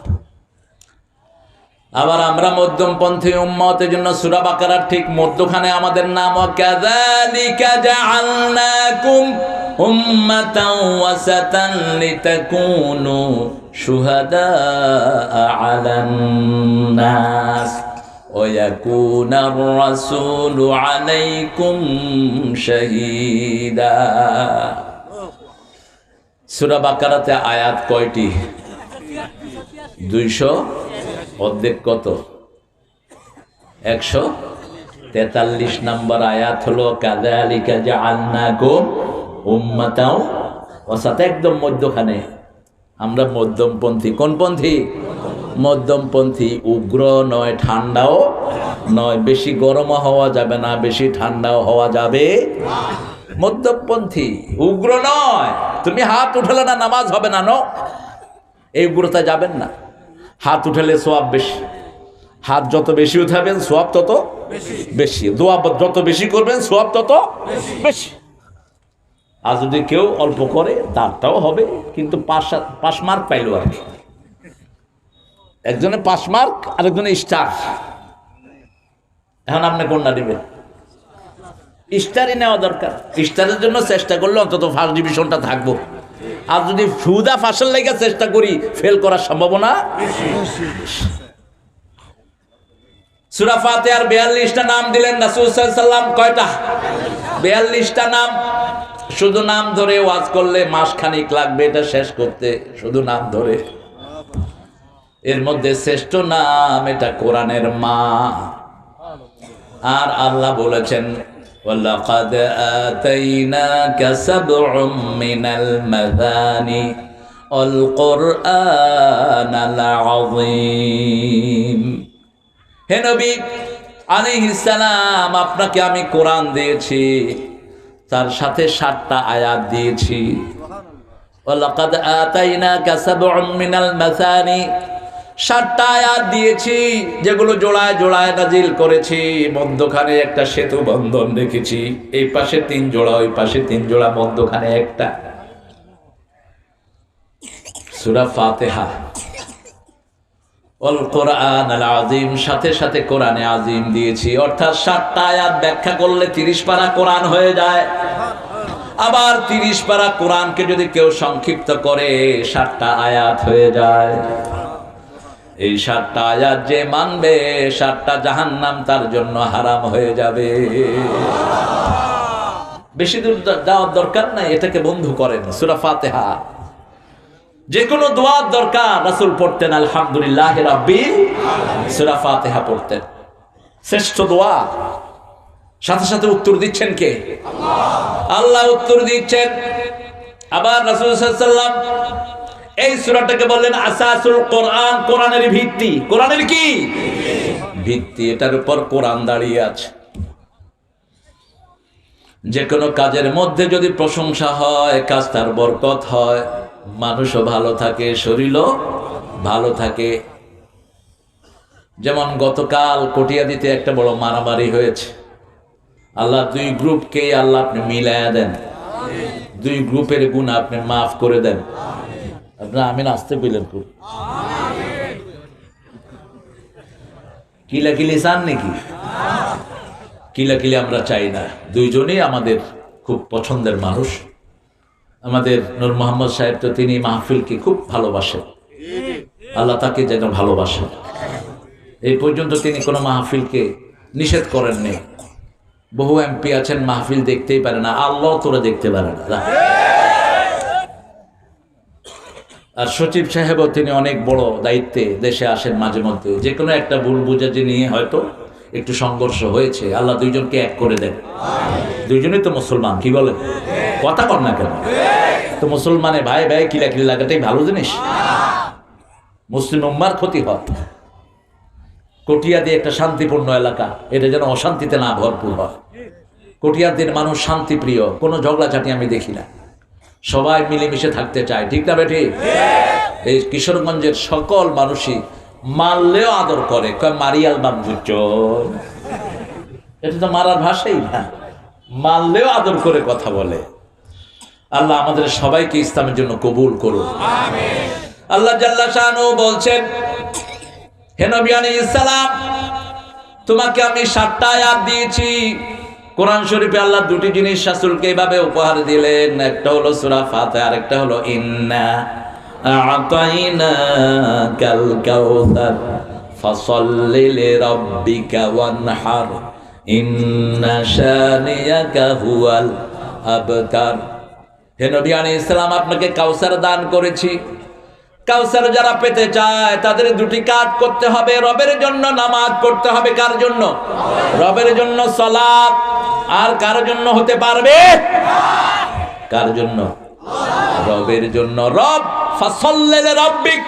আবার আমরা মধ্যমপন্থী উম্মতের জন্য সূরা বাকারার ঠিক মধ্যখানে আমাদের নাম, কাযালিকা জাআলনাকুম উম্মাতান ওয়াসাতান লিতাকুনু শুহাদা আলান নাস ওয়া ইয়াকুনার রাসূলু আলাইকুম শাহীদা। সূরা বাকারাতে আয়াত কয়টি? 200, অর্ধেক কত? 143 নম্বর আয়াত হলো কাযালিকা জাআলনাকুম উম্মাতাও ওয়াসাতা, একদম মধ্যখানে। আমরা মধ্যমপন্থী। কোন পন্থী? মধ্যমপন্থী। উগ্র নয়, ঠান্ডাও নয়, বেশি গরমও হওয়া যাবে না, বেশি ঠান্ডাও হওয়া যাবে। মধ্যমপন্থী, উগ্র নয়। তুমি হাত উঠালে না নামাজ হবে না, নো, এই উগ্রতা যাবেন না। হাত উঠালে সোয়াব বেশি, হাত যত বেশি উঠাবেন সোয়াব তত বেশি, দোয়া যত বেশি করবেন সোয়াব তত বেশি। আর যদি কেউ অল্প করে তারটাও হবে, কিন্তু 5 মার্ক পাইলো আর কি। একজনে 5 মার্ক, আরেকজনে স্টার। এখন আপনি কোনটা নেবেন? স্টারই নেওয়া দরকার। স্টারের জন্য চেষ্টা করলে অন্তত ফার্স্ট ডিভিশনটা থাকবো। আর যদি ফুদা ফাঁসের লেগে চেষ্টা করি, ফেল করার সম্ভাবনা। সূরা ফাতিহার 42টা নাম দিলেন রাসূল সাল্লাল্লাহু আলাইহি ওয়াসাল্লাম। কয়টা? 42টা নাম। শুধু নাম ধরে ওয়াজ করলে মাস খানিক লাগবে এটা শেষ করতে, শুধু নাম ধরে। এর মধ্যে শ্রেষ্ঠ নাম এটা কোরআনের মা। আর আল্লাহ বলেছেন, وَلَقَدْ آتَيْنَاكَ سَبْعٌ مِّنَ الْمَثَانِي وَالْقُرْآنَ الْعَظِيمَ। হে নবী আলাইহিস সালাম, আপনাকে আমি কোরআন দিয়েছি, তার সাথে 7টা আয়াত দিয়েছি। وَلَقَدْ آتَيْنَاكَ سَبْعٌ مِّنَ الْمَثَانِي, 7টা আয়াত দিয়েছি, যেগুলো জোড়ায় জোড়ায় নাজিল করেছি। মধ্যখানে একটা সেতু বন্ধন রেখেছি, এই পাশে 3 জোড়া, ওই পাশে 3 জোড়া, মধ্যখানে একটা। সূরা ফাতিহা। ওয়াল কোরআনাল আযীম, সাথে সাথে কোরআনে আযীম দিয়েছি। অর্থাৎ 7টা আয়াত ব্যাখ্যা করলে 30 পারা কোরআন হয়ে যায়। আবার 30 পারা কোরআনকে যদি কেউ সংক্ষিপ্ত করে 7টা আয়াত হয়ে যায়। এই 7টা আয়াত যে মানবে, 7টা জাহান্নাম তার জন্য হারাম হয়ে যাবে। বেশি দূর যাওয়ার দরকার নাই, এটাকে বন্ধু করেন। সূরা ফাতিহা। যে কোনো দোয়ার দরকার রাসূল পড়তেন আলহামদুলিল্লাহ রাব্বিল আলামিন, সূরা ফাতিহা পড়তেন। শ্রেষ্ঠ দোয়া। সাথে সাথে উত্তর দিচ্ছেন কে? আল্লাহ। আল্লাহ উত্তর দিচ্ছেন। আবার রাসূল সাল্লাল্লাহু আলাইহি ওয়াসাল্লাম এই সূরাটাকে বললেন আসাসুল কোরআন, কোরআনের ভিত্তি। কোরআনের কি ভিত্তি? এটার উপর কোরআন দাঁড়িয়ে আছে। যে কোনো কাজের মধ্যে যদি প্রশংসা হয়, কাজ তার বরকত হয়, মানুষও ভালো থাকে, শরীরও ভালো থাকে। যেমন গতকাল কটিয়াদিতে একটা বড় মারামারি হয়েছে। আল্লাহ 2 গ্রুপকে আল্লাহ আপনি মিলায়া দেন, 2 গ্রুপের গুনাহ আপনি মাফ করে দেন। আপনারা আমিন আসতে কইলেন খুব। কিলাকিলি চান নাকি? কিলাকিলি আমরা চাই না। 2 জনই আমাদের খুব পছন্দের মানুষ। আমাদের নূর মোহাম্মদ সাহেব তো তিনি মাহফিলকে খুব ভালোবাসেন, আল্লাহ তাকে যেন ভালোবাসেন। এই পর্যন্ত তিনি কোনো মাহফিলকে নিষেধ করেননি। বহু এমপি আছেন মাহফিল দেখতেই পারে না, আল্লাহ তোরা দেখতে পারে না। আর সচিব সাহেবও তিনি অনেক বড় দায়িত্বে দেশে আসেন মাঝে মধ্যে, যে কোনো একটা ভুল বুঝাজি নিয়ে হয়তো একটু সংঘর্ষ হয়েছে, আল্লাহ দুইজনকে এক করে দেন। দুইজনই তো মুসলমান, কি বলেন? কথা কর না কেন? তো মুসলমানে ভাই ভাই কিলাকিলি লাগাটাই ভালো জিনিস। মুসলিম উম্মার ক্ষতি হয়। কটিয়াদি একটা শান্তিপূর্ণ এলাকা, এটা যেন অশান্তিতে না ভরপুর হয়। কটিয়াদির মানুষ শান্তিপ্রিয়, কোনো ঝগড়াঝাটি আমি দেখি না, সবাই মিলেমিশে থাকতে চায়, ঠিক না বেঠি? এই কিশোরগঞ্জের সকল মানুষই মারলেও আদর করে, কয় মারিয়াল বামজুচ, এটা তো মারার ভাষাই না, মারলেও আদর করে কথা বলে। আল্লাহ আমাদের সবাইকে ইসলামের জন্য কবুল করুন। আল্লাহ জাল্লা শানু বলছেন, হে নবী আলাইহিস সালাম, তোমাকে আমি 7টা আয়াত দিয়েছি। কোরআন শরীফে আল্লাহ দুটি জিনিস রাসূলকে এভাবে উপহার দিলেন, একটা হলো সূরা ফাতিহা, আর একটা হলো ইন্না আ'তাইনাকাল কাউসার ফাসাল্লি লিরাব্বিকা ওয়ানহার ইন্না শানিয়াকা হুয়াল আবতার। হে নবী আলাইহিস সালাম, আপনাকে কাউসার দান করেছি। কাউসার যারা পেতে চায় তাদের দুটি কাজ করতে হবে, রবের জন্য নামাজ পড়তে হবে। কার জন্য? রবের জন্য সালাত। আর কার জন্য হতে পারবে? কার জন্য? রবের জন্য। রব ফাসাল্লি লিরাব্বিক।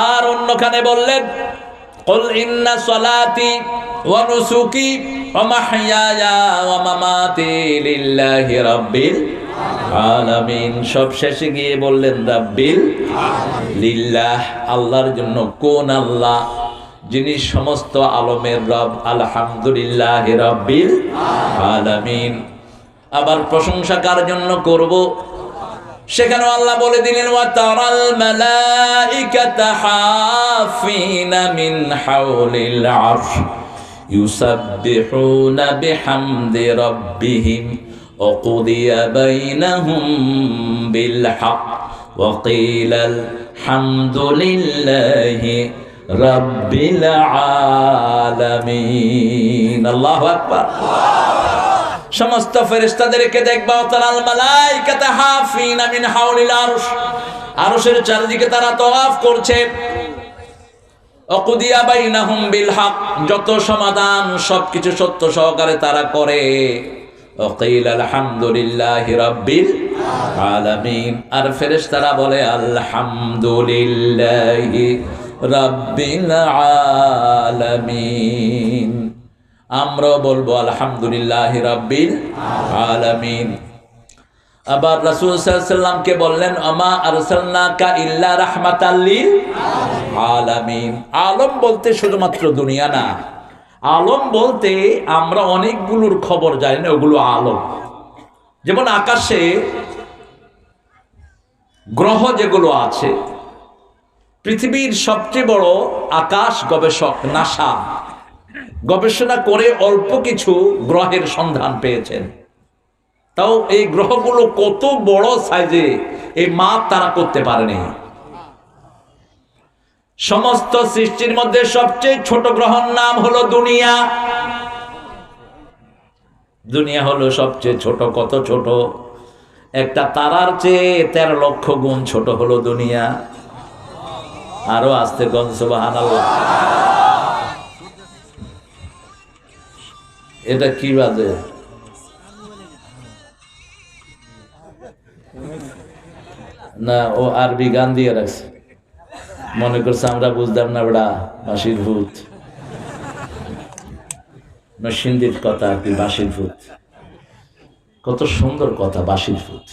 আর অন্যখানে বললেন, কুল ইন্না সালাতি ওয়া নুসুকি ওয়া মাহইয়ায়া ওয়া মামাতি লিল্লাহি রাব্বিল আলামিন। সব শেষে গিয়ে বললেন রাব্বিল লিল্লাহ, আল্লাহর জন্য। কোন আল্লাহ? যিনি সমস্ত আলমের রব। আলহামদুলিল্লাহি রাব্বিল আলামিন। আবার প্রশংসা কার জন্য করব? সেখানে আল্লাহ বলে দিলেন, ওয়া তারাল মালাইকাতা হাফিনা মিন হাওলিল আরশ ইউসাব্বিহুনা বিহামদি রাব্বিহিম ওয়া কুদিয়া বাইনাহুম বিল হক ওয়া কিলাল হামদুলিল্লাহি রাব্বিল আলামিন। আল্লাহু আকবার। সমস্ত ফেরেশতাদেরকে দেখবা, তারাল মালাইকাতা হাফিনা মিন হাওলিল আরশ, আরশের চারদিকে তারা তাওয়াফ করছে। অকুদিয়া বাইনাহুম বিল হক, যত সমাধান সবকিছু সত্য সহকারে তারা করে। ওয়াকিল আলহামদুলিল্লাহি রাব্বিল আলামিন। আর ফেরেশতারা বলে আলহামদুলিল্লাহি রাব্বিল আলামিন। আমরাও বলবো আলহামদুলিল্লাহি রাব্বিল আলামিন। আবার রাসূল সাল্লাল্লাহু আলাইহি ওয়াসাল্লামকে বললেন, আমা আরসালনাকা ইল্লা রাহমাতাল লিল আলামিন। আলম বলতে শুধুমাত্র দুনিয়া না, আলম বলতে আমরা অনেকগুলোর খবর জানি না, ওগুলো আলম। যেমন আকাশে গ্রহ যেগুলো আছে, পৃথিবীর সবচেয়ে বড় আকাশ গবেষক নাসা গবেষণা করে অল্প কিছু গ্রহের সন্ধান পেয়েছেন। তাও এই গ্রহগুলো কত বড় সাইজে, এই মাপ তারা করতে পারেনি। সমস্ত সৃষ্টির মধ্যে সবচেয়ে ছোট গ্রহের নাম হলো দুনিয়া। দুনিয়া হলো সবচেয়ে ছোট। কত ছোট? একটা তারার চেয়ে 13 লক্ষ গুণ ছোট হলো দুনিয়া। আরো আস্তে গন সুবহানাল্লাহ। এটা কি বাজে? না, ও আরবি গান দিয়ে রাখছে, মনে করছে আমরা বুঝতাম না। বড়া বাঁশির ভূত, নরসিংদীর কথা আর কি। বাঁশির ভূত, কত সুন্দর কথা, বাঁশির ভূত।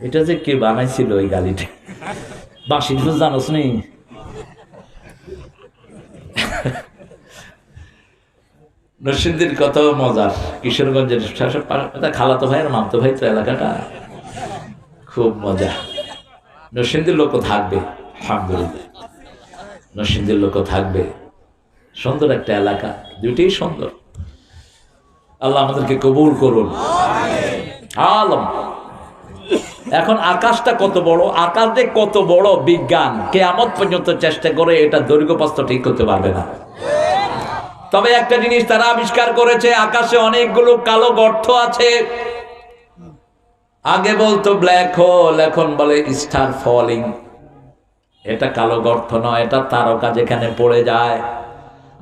এটা যে কে বানাইছিল ওই গালিটা? বাঁশির ভূত জানোস নি? নরসিংদীর কত মজার। কিশোরগঞ্জের খালাতো ভাই আর মামতো ভাই তো এলাকাটা খুব মজা। নরসিংদীর লোক থাকবে, আলহামদুলিল্লাহ, নরসিংদীর লোক থাকবে। সুন্দর একটা এলাকা, দুইটাই সুন্দর। আল্লাহ আমাদেরকে কবুল করুন। আলম। এখন আকাশটা কত বড়, আকাশ যে কত বড়, বিজ্ঞান কিয়ামত পর্যন্ত চেষ্টা করে এটা দৈর্ঘ্য প্রস্থ ঠিক করতে পারবে না। তবে একটা জিনিস তারা আবিষ্কার করেছে, আকাশে অনেকগুলো কালো গর্ত আছে। আগে বলতো ব্ল্যাক হোল, এখন বলে স্টার ফলিং। এটা কালো গর্ত নয়, এটা তারকা যেখানে পড়ে যায়।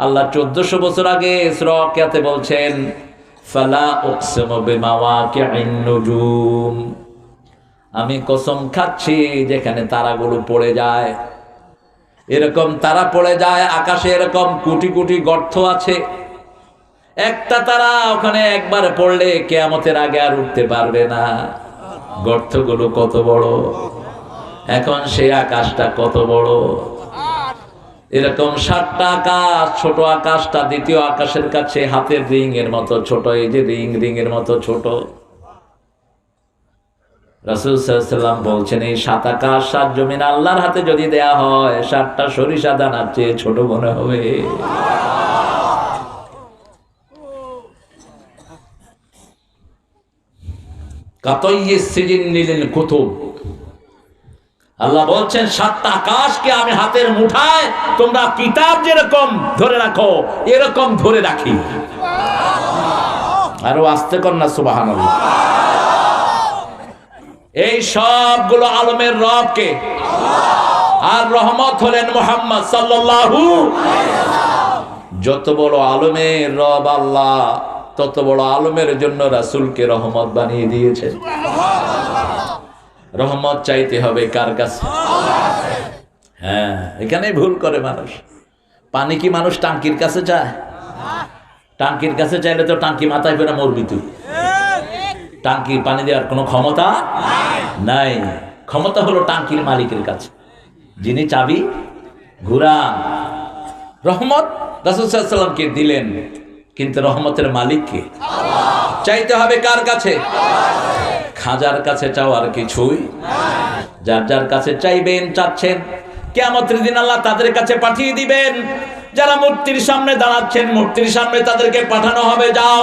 আল্লাহ 1400 বছর আগে সূরা ওয়াকিয়াতে বলছেন, ফালা উকসিমু বিমাওয়াকি'ন নুজুম, আমি কসম খাচ্ছি যেখানে তারাগুলো পড়ে যায়। এরকম তারা পড়ে যায় আকাশে, এরকম কোটি কোটি গর্ত আছে। একটা তারা ওখানে একবার পড়লে কিয়ামতের আগে আর উঠতে পারবে না। গর্তগুলো কত বড়, এখন সেই আকাশটা কত বড়। এরকম 7টা আকাশ, ছোট আকাশটা দ্বিতীয় আকাশের কাছে হাতের রিং এর মতো ছোট। এই যে রিং এর মতো ছোট। রাসূল সাল্লাল্লাহু আলাইহি ওয়াসাল্লাম বলছেন, এই 7 আকাশ 7 জমিন আল্লাহর হাতে যদি দেয়া হয়, 7টা সরিষা দানার চেয়ে ছোট মনে হবে। কাতাইয়িস সিজিনিল কুতুব, আল্লাহ বলছেন 7টা আকাশকে আমি হাতের মুঠায় তোমরা কিতাব যেরকম ধরে রাখো এরকম ধরে রাখি। আরো আস্তে কর না সুবহানাল্লাহ। এই সবগুলো আলমের রব কে? আর রহমত হলেন মুহাম্মদ সাল্লাল্লাহু। যত বড় আলমের রব আল্লাহ, তত বড় আলমের জন্য রাসূলকে রহমত বানিয়ে দিয়েছেন। রহমত চাইতে হবে কার কাছে? হ্যাঁ, এখানেই ভুল করে মানুষ। পানি কি মানুষ টাঙ্কির কাছে চায়? টাঙ্কির কাছে চাইলে তো টাঙ্কি মাথায় করে মরবি তুই। টাঙ্কির পানি দেওয়ার কোনো ক্ষমতা নাই। ক্ষমতা হলো টাঙ্কির মালিকের কাছে, যিনি চাবি ঘুরান। রহমত রাসূল সাল্লাল্লাহু আলাইহি ওয়াসাল্লামকে দিলেন, কিন্তু রহমতের মালিককে চাইতে হবে কার কাছে? খাজার কাছে চাওয়ার কিছুই। যার যার কাছে চাইবেন, চাচ্ছেন, কিয়ামতের দিন আল্লাহ তাদের কাছে পাঠিয়ে দিবেন। যারা মূর্তির সামনে দাঁড়াচ্ছেন, মূর্তির সামনে তাদেরকে পাঠানো হবে, যাও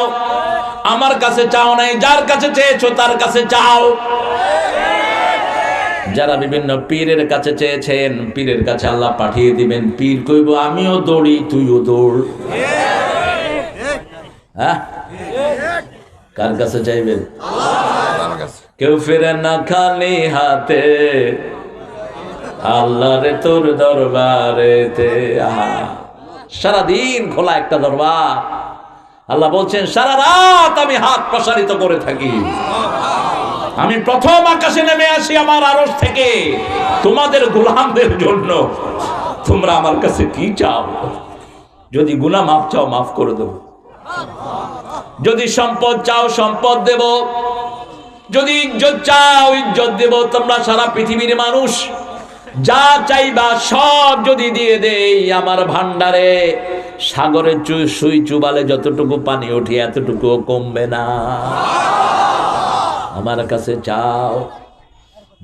আমার কাছে চাও নাই, যার কাছে চেয়েছো তার কাছে চাও। যারা বিভিন্ন পীরের কাছে চেয়েছেন, পীরের কাছে আল্লাহ পাঠিয়ে দিবেন। পীর কইব আমিও দৌড়ি তুইও দৌড়। হ্যাঁ, কার কাছে চাইবেন? কেউ ফিরে না খালি হাতে, আল্লাহরে তোর দরবারেতে। সারাদিন খোলা একটা দরবার। আল্লাহ বলছেন সারা রাত আমি হাত প্রসারিত করে থাকি। আমি প্রথম আকাশে নেমে আসি আমার আরশ থেকে তোমাদের গোলামদের জন্য। তোমরা আমার কাছে কি চাও? যদি গুনাহ মাফ চাও মাফ করে দেব, যদি সম্পদ চাও সম্পদ দেব, যদি ইজ্জত চাও ইজ্জত দেব। তোমরা সারা পৃথিবীর মানুষ যা চাইবা সব যদি দিয়ে দেই আমার ভান্ডারে, সাগরের সুই চুবালে যতটুকু পানি ওঠে এতটুকুও কমবে না। আমার কাছে চাও।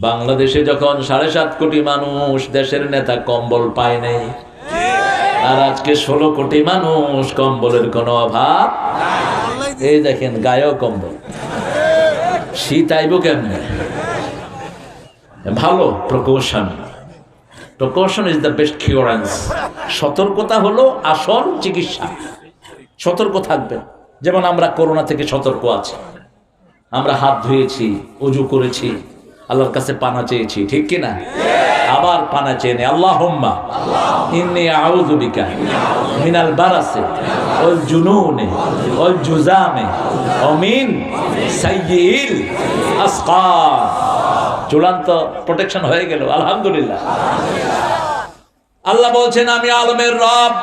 বাংলাদেশে যখন 7.5 কোটি মানুষ, দেশের নেতা কম্বল পায় নাই, আর আজকে 16 কোটি মানুষ, কম্বলের কোনো অভাব। এই দেখেন গায়েও কম্বল। শীত আইব কেমনে? ভালো precaution. Precaution is the best curance. সতর্কতা হলো আসল চিকিৎসা। সতর্ক থাকবেন। যেমন আমরা করোনা থেকে সতর্ক আছি। আমরা হাত ধুয়েছি, ওযু করেছি, আল্লাহর কাছে পানা চেয়েছি, ঠিক কি না? আবার পানা চেয়ে নে, আল্লাহুম্মা ইন্নী আউযু বিকা মিনাল বারাসি ওয়াল জুনুনি ওয়াল জুযামি ওয়া মিন সাইয়্যিল আসকার। চূড়ান্ত প্রোটেকশন হয়ে গেল, আলহামদুলিল্লাহ। আল্লাহ বলছেন আমি আলমের রব।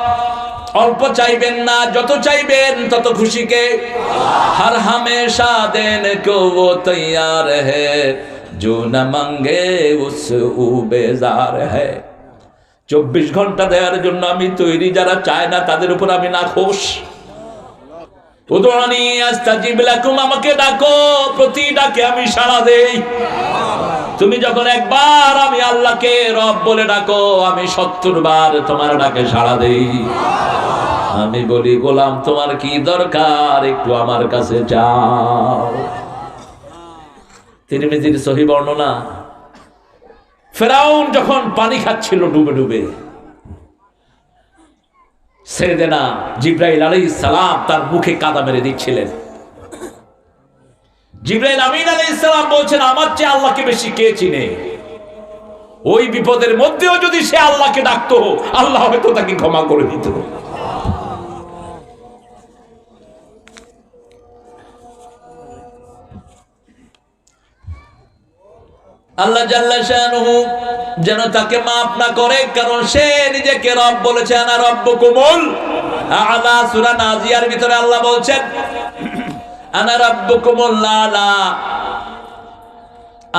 অল্প চাইবেন না, যত চাইবেন তত খুশিকে। হর হামেশা দেনে কো वो तैयार है जो न मांगे उससे बेजार है। 24 ঘন্টা দেওয়ার জন্য আমি তৈরি। যারা চায় না তাদের উপর আমি নাখোশ। উদুনি আস্তাজিব লাকুম, আমাকে ডাকো, প্রতি ডাকে আমি সাড়া দেই। তুমি যখন একবার আমি আল্লাহকে রব বলে ডাকো, আমি 70 বার তোমার ডাকে সাড়া দেই। আমি বলি গোলাম তোমার কি দরকার, একটু আমার কাছে যাও। তিরমিজির সহিহ বর্ণনা, ফেরাউন যখন পানি খাচ্ছিল ডুবে ডুবে, সাইয়েদনা জিবরাইল আলাইহিস সালাম তার মুখে কাদা মেরে দিচ্ছিলেন। জিবরাইল আমিন আলাইহিস সালাম বলছেন, আমার চেয়ে আল্লাহকে বেশি কে চিনে? ওই বিপদের মধ্যেও যদি সে আল্লাহকে ডাকতো, আল্লাহ হয়তো তাকে ক্ষমা করে দিত। আল্লাহ জাল্লা শানুহু যেন তাকে মাফ না করে, কারণ সে নিজেকে রব বলেছে। আনা রাব্বুকুমুল আ'লা, সূরা নাজিয়ার ভিতরে আল্লাহ বলছেন আনা রাব্বুকুমুল আ'লা,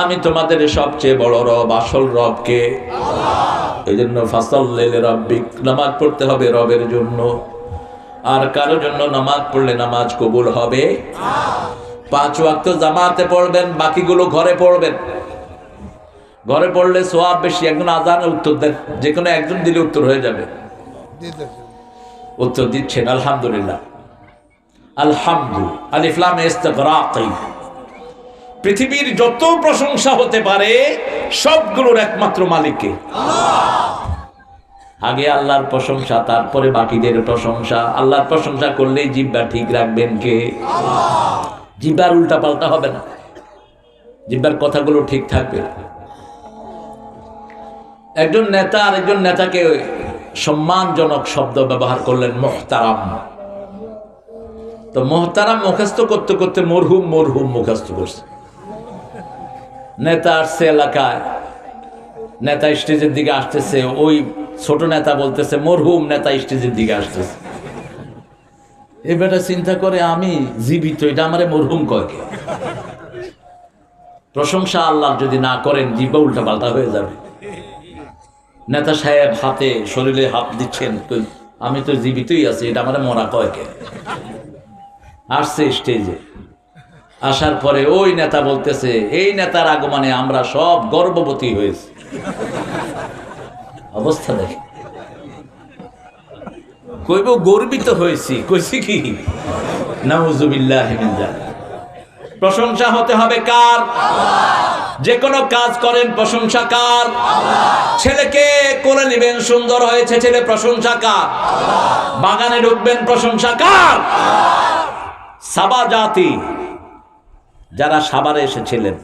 আমি তোমাদের সবচেয়ে বড় রব। আসল রব কে? আল্লাহ। এজন্য ফাসাল্লি লিরাব্বিক, নামাজ পড়তে হবে রবের জন্য। আর কারোর জন্য নামাজ পড়লে নামাজ কবুল হবে না। 5 ওয়াক্ত জামাতে পড়বেন, বাকিগুলো ঘরে পড়বেন। ঘরে পড়লে সওয়াব বেশি। একজন আজানে উত্তর দেন, যে কোনো একজন দিলে উত্তর হয়ে যাবে। উত্তর দিচ্ছেন, আলহামদুলিল্লাহ। আলহামদু আলিফ লাম ইস্তিগরাকি, পৃথিবীর যত প্রশংসা হতে পারে সবগুলোর একমাত্র মালিককে আল্লাহ। আগে আল্লাহর প্রশংসা, তারপরে বাকিদের প্রশংসা। আল্লাহর প্রশংসা করলেই জিহ্বা ঠিক রাখবেন কে? আল্লাহ। জিহ্বার উল্টা পাল্টা হবে না, জিহ্বার কথাগুলো ঠিক থাকবে। একজন নেতা আরেকজন নেতাকে সম্মানজনক শব্দ ব্যবহার করলেন, মুহতারাম। তো মুহতারাম মুখস্থ করতে করতে মরহুম মরহুম মুখস্থ করছে। নেতা আসছে এলাকায়, নেতা স্টেজের দিকে আসতেছে, ওই ছোট নেতা বলতেছে মরহুম নেতা স্টেজের দিকে আসতেছে। এবারে চিন্তা করে, আমি জীবিত, এটা আমারে মরহুম কয় কে? প্রশংসা আল্লাহ যদি না করেন জিহ্বা উল্টা পাল্টা হয়ে যাবে। নেতা সাহেব হাতে শরীরে হাত দিচ্ছেন, আমি তো জীবিতই আছি, এটা আমারে মরা কয় কে? আসছে স্টেজে, আসার পরে ওই নেতা বলতেছে, এই নেতার আগমনে আমরা সব গর্ভবতী হয়েছি। অবস্থা দেখে কইব গর্বিত হয়েছি, কইছি কি? নাউযুবিল্লাহ মিন যালিক। প্রশংসা হতে হবে কার? আল্লাহ। যে কোনো কাজ করেন প্রশংসা কার? আল্লাহ। ছেলেকে কোলে নেবেন, সুন্দর হয়েছে ছেলে, প্রশংসা কার? আল্লাহ। বাগানে ঢুকবেন, প্রশংসা কার? আল্লাহ। সাবা জাতি, যারা সাবারে এসেছিলেন,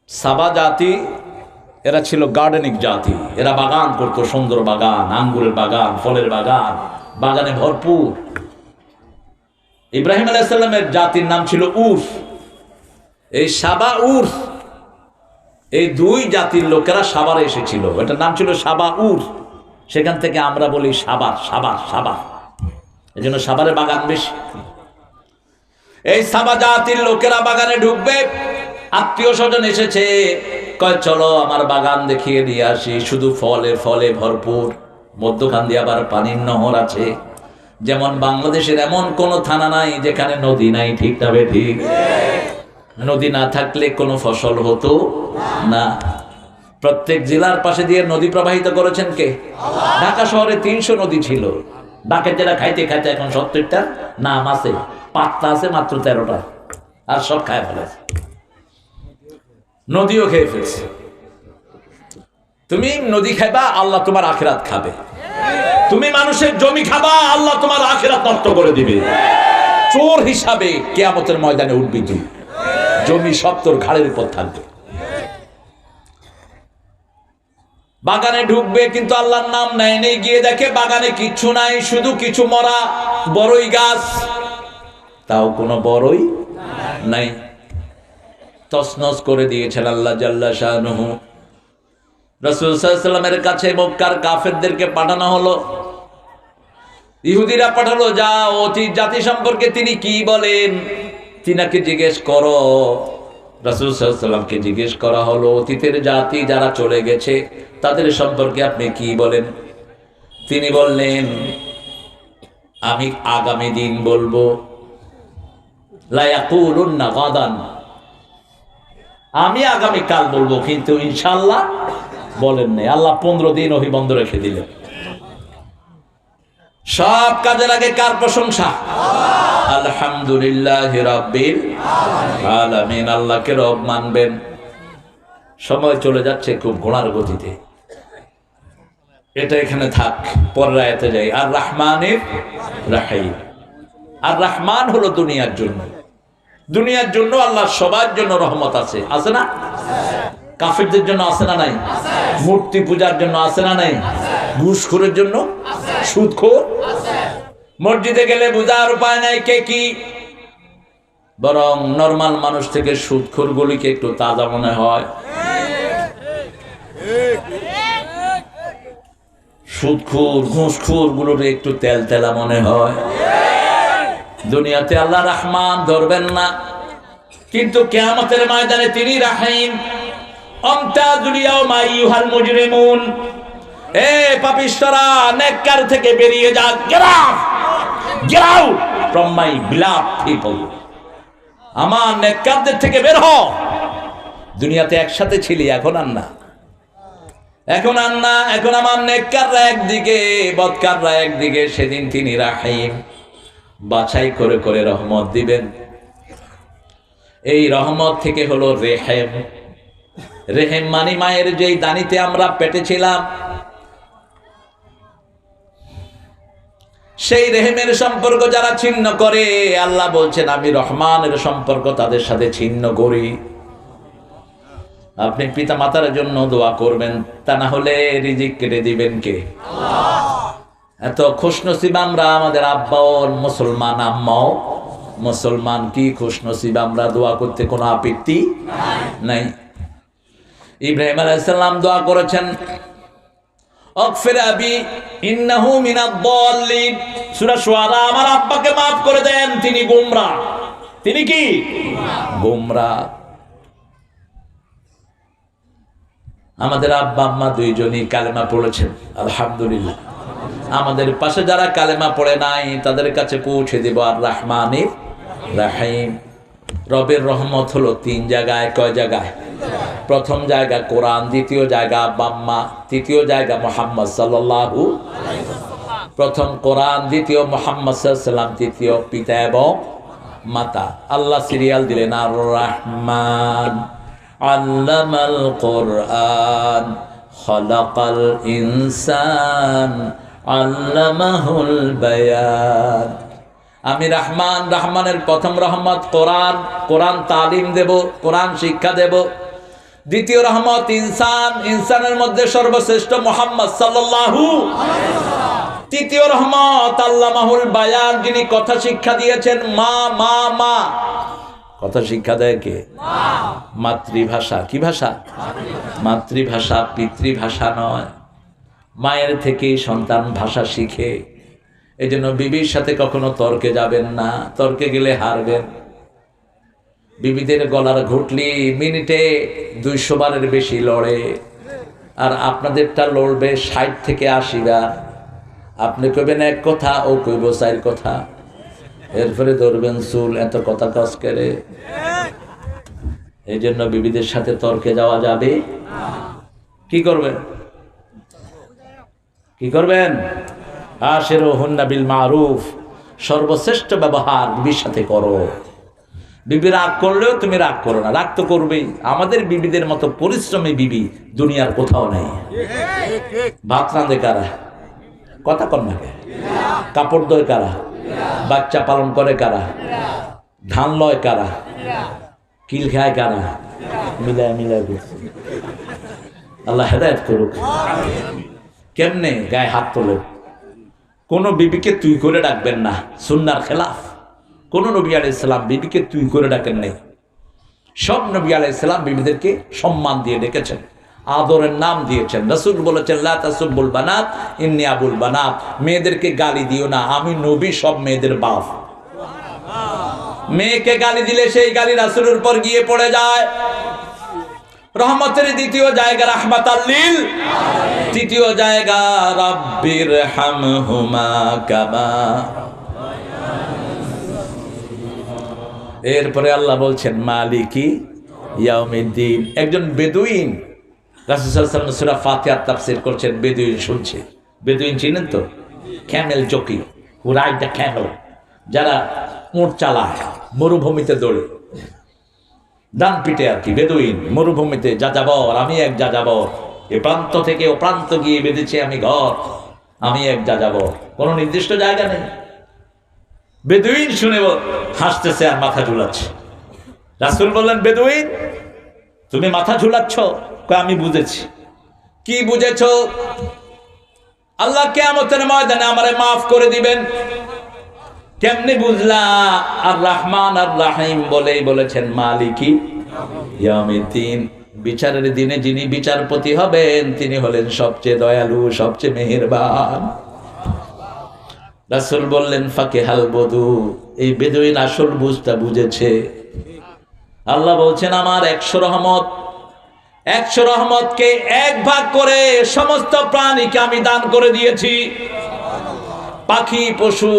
সাবা জাতি, এরা ছিল গার্ডেনিক জাতি। এরা বাগান করতো, সুন্দর বাগান, আঙ্গুরের বাগান, ফলের বাগান, বাগানে ভরপুর। ইব্রাহিম আলাইহিস সালামের জাতির নাম ছিল উস। এই সাবা উস, এই দুই জাতির লোকেরা সাবারে এসেছিল, এটার নাম ছিল সাবা উস। সেখান থেকে আমরা বলি সাবার, সাবার, সাবার। এই জন্য সাবারে বাগান বেশি। এই সাবা জাতির লোকেরা বাগানে ঢুকবে, আত্মীয় স্বজন এসেছে, কয় চলো আমার বাগান দেখিয়ে দিয়ে আসি। শুধু ফলে ফলে ভরপুর, মধ্যখান দিয়ে আবার পানির নহর আছে। যেমন বাংলাদেশের এমন কোন থানা নাই যেখানে নদী নাই, ঠিক তবে ঠিক। নদী না থাকলে কোনো ফসল হতো না। প্রত্যেক জেলার পাশে দিয়ে নদী প্রবাহিত করেছেন কে? ঢাকা শহরে 300 নদী ছিল, ডাকাতেরা খাইতে খাইতে এখন 70টা নাম আছে, পাত্তা আছে মাত্র 13টা, আর সব খায় ফেলেছে। নদীও খেয়ে ফেলছে। তুমি নদী খাইবা, আল্লাহ তোমার আখিরাত খাবে। তুমি মানুষের জমি খাবা, আল্লাহ তোমার আখিরাত নষ্ট করে দিবে। চোর হিসাবে কিয়ামতের ময়দানে উঠবি তুই, জমি সব তোর ঘাড়ের উপর থাকবে। বাগানে ঢুকবে কিন্তু আল্লাহর নাম নেয় নেই, গিয়ে দেখে বাগানে কিচ্ছু নাই, শুধু কিছু মরা বড়ই গাছ, তাও কোনো বড়ই নাই। তছনছ করে দিয়েছেন আল্লাহ জাল্লা শানুহু। রাসূল সাল্লাল্লাহু আলাইহি ওয়াসাল্লামের কাছে মক্কার কাফেরদেরকে পাঠানো হলো, ইহুদিরা পাঠালো, যা অতীত জাতি সম্পর্কে তিনি কি বলেন তিনাকে জিজ্ঞেস করো। রাসূল সাল্লাল্লাহু আলাইহি ওয়াসাল্লামকে জিজ্ঞেস করা হলো, অতীতের জাতি যারা চলে গেছে তাদের সম্পর্কে আপনি কি বলেন? তিনি বললেন, আমি আগামী দিন বলবো, লা ইয়াকুলুন্না গাদান, আমি আগামী কাল বলবো, কিন্তু ইনশাআল্লাহ বলেন নাই। আল্লাহ 15 দিন ওহী বন্ধ রেখে দিলেন। সব কাজের আগে কার প্রশংসা? আলহামদুলিল্লাহি রাব্বিল আলামিন। আল্লাহকে রব মানবেন। সময় চলে যাচ্ছে খুব ঘোড়ার গতিতে, এটা এখানে থাক, পরের আয়াতে যাই। আর রহমানির রাহিম। আর রহমান হলো দুনিয়ার জন্য। দুনিয়ার জন্য আল্লাহ সবার জন্য রহমত আছে, আছে না? কাফিরদের জন্য আছে না নাই? মূর্তি পূজার জন্য আছে না নাই? ঘুষখোরের জন্য, সুদখোর। মসজিদে গেলে বোঝার উপায় নাই কে কি, বরং নরমাল মানুষ থেকে সুদখোর গুলিকে একটু তাজা মনে হয়। সুদখোর ঘুষখোর গুলোর একটু তেল তেলা মনে হয়। দুনিয়াতে আল্লাহ রহমান ধরবেন না, কিন্তু কিয়ামতের ময়দানে তিনি রাহিম। আমতাজুল ইয়াওমা আইয়ুহাল মুজরিমুন, এ পাপিষ্ঠরা, নেককার থেকে বেরিয়ে যা। Get out from my beloved people. আমার নেককারদের থেকে বের হ। দুনিয়াতে একসাথে ছিলি, এখন আর না, এখন আর না। এখন আমার নেককাররা একদিকে, বদকাররা একদিকে। সেদিন তিনি রাহিম, বাছাই করে করে রহমত দিবেন। এই রহমত থেকে হলো রেহেম। রেহেম মানি মায়ের যেই দানিতে আমরা পেটে ছিলাম, সেই রেহেমের সম্পর্ক যারা ছিন্ন করে, আল্লাহ বলছেন আমি রহমানের সম্পর্ক তাদের সাথে ছিন্ন করি। আপনি পিতা মাতার জন্য দোয়া করবেন, তা না হলে রিজিক কেটে দিবেন কে? এত খুশনসিব আমরা, আমাদের আব্বাও মুসলমান, আম্মাও মুসলমান। কি খুশনসিব আমরা, দোয়া করতে কোনো আপত্তি নাই। ইব্রাহিম আলাইহিস সালাম দোয়া করেছেন, আগফির আবি ইন্নাহু মিনাদ-দাল্লিন। সূরা শুআরা, আমার আব্বাকে maaf করে দেন, তিনি গোমরা। তিনি কি? গোমরা। আমাদের আব্বা আম্মা দুইজনই কালেমা পড়েছেন, আলহামদুলিল্লাহ। আমাদের পাশে যারা কালেমা পড়ে নাই, তাদের কাছে পৌঁছে দেব আর রহমানির রাহিম। রবের রহমত হলো তিন জায়গায়। কয় জায়গায়? প্রথম জায়গা কোরআন, দ্বিতীয় জায়গা আব্বা আম্মা, তৃতীয় জায়গা মুহাম্মদ সাল্লাল্লাহু। প্রথম কোরআন, দ্বিতীয় মুহাম্মদ সাল্লাল্লাহু আলাইহি ওয়াসাল্লাম, তৃতীয় পিতা এবং মাতা। আল্লাহ সিরিয়াল দিলেন আর রহমান আল্লামাল কোরআন খালাকাল ইনসান আল্লামাহুল বায়ান। আমি রহমান, রহমানের প্রথম রহমত কোরআন, কোরআন তালিম দেব, কোরআন শিক্ষা দেব। দ্বিতীয় রহমত ইনসান, ইনসানের মধ্যে সর্বশ্রেষ্ঠ মুহাম্মদ সাল্লাল্লাহু। তৃতীয় রহমত আল্লামাহুল বায়ান, যিনি কথা শিক্ষা দিয়েছেন। মা মা মা, কথা শিক্ষা দেয় কে? মাতৃভাষা। কি ভাষা? মাতৃভাষা, পিতৃভাষা নয়। মায়ের থেকেই সন্তান ভাষা শিখে। এই জন্য বিবির সাথে কখনো তর্কে যাবেন না, তর্কে গেলে হারবেন। বিবিদের গলার ঘুটলি মিনিটে 200 বারের বেশি লড়ে, আর আপনাদেরটা লড়বে 60 থেকে 80 বার। আপনি কইবেন এক কথা, ও কইব 4 কথা, এরপরে ধরবেন চুল, এত কথা কস করে। এই জন্য বিবিদের সাথে তর্কে যাওয়া যাবে। কি করবেন? কি করবেন? আশিরুহুন্না বিল মারুফ, সর্বশ্রেষ্ঠ ব্যবহার বিবির সাথে করো। বিবি রাগ করলেও তুমি রাগ করো না, রাগ তো করবেই। আমাদের বিবিদের মতো পরিশ্রমী বিবি দুনিয়ার কোথাও নেই। ভাত রাঁধে কারা? কথা কন না। কাপড় ধোয় কারা? বাচ্চা পালন করে কারা? ধান লয় কারা? কিল খায় কারা? মিলায় মিলায় করছে। আল্লাহ হেদায়েত করুক। কেমনে গায়ে হাত তোলে? কোন বিবিকে তুই করে ডাকবেন না, সুন্নার খেলাফ। কোন নবী আলাইহিস সালাম বিবিকে তুই করে ডাকেন নাই। সব নবী আলাইহিস সালাম বিবিদেরকে সম্মান দিয়ে ডেকেছেন, আদরের নাম দিয়েছেন। রাসূল বলেছেন লা তাসুবুল বানাত ইন্নী আবুল বানাত, মেয়েদেরকে গালি দিও না, আমি নবী সব মেয়েদের বাপ। মেয়েকে গালি দিলে সেই গালি রাসূলের উপর গিয়ে পড়ে যায়। রহমতের দ্বিতীয় জায়গা রাহমাতাল লিল, তৃতীয় জায়গা রাব্বির হামহুমা কামা। এরপরে আল্লাহ বলছেন মালিকি ইয়াউমিদ্দিন। একজন বেদুইন রাসূল সাল্লাল্লাহু আলাইহি ওয়াসাল্লাম সূরা ফাতিহা তাফসীর করছেন, বেদুইন শুনছে। বেদুইন চিনেন তো? Camel jockey, who ride the Camel, যারা উট চালায়, মরুভূমিতে দৌড়ে, ডান পিটে আর কি, বেদুইন মরুভূমিতে যাযাবর, আমি এক যাযাবর, এ প্রান্ত থেকে ও প্রান্ত গিয়ে বেঁধেছি আমি ঘর, আমি এক যাযাবর, কোনো নির্দিষ্ট জায়গা নেই। বেদুইন শুনে হাসতেছে আর মাথা ঝুলাচ্ছে। রাসূল বললেন, বেদুইন তুমি মাথা ঝুলাচ্ছ? আমি বুঝেছি। কি বুঝেছ? আল্লাহ কিয়ামতের ময়দানে আমারে মাফ করে দিবেন। কেমনে বুঝলা? আর রহমান আর রাহিম বলেই বলেছেন মালিকি ইয়াউমিদ্দিন, বিচারের দিনে যিনি বিচারপতি হবেন তিনি হলেন সবচেয়ে দয়ালু, সবচেয়ে মেহেরবান। রাসূল বললেন ফাকিহাল বদু, এই বেদুইন আসল বুঝটা বুঝেছে। আল্লাহ বলছেন আমার 100 রহমতকে 1 ভাগ করে সমস্ত প্রাণীকে আমি দান করে দিয়েছি। পাখি, পশু,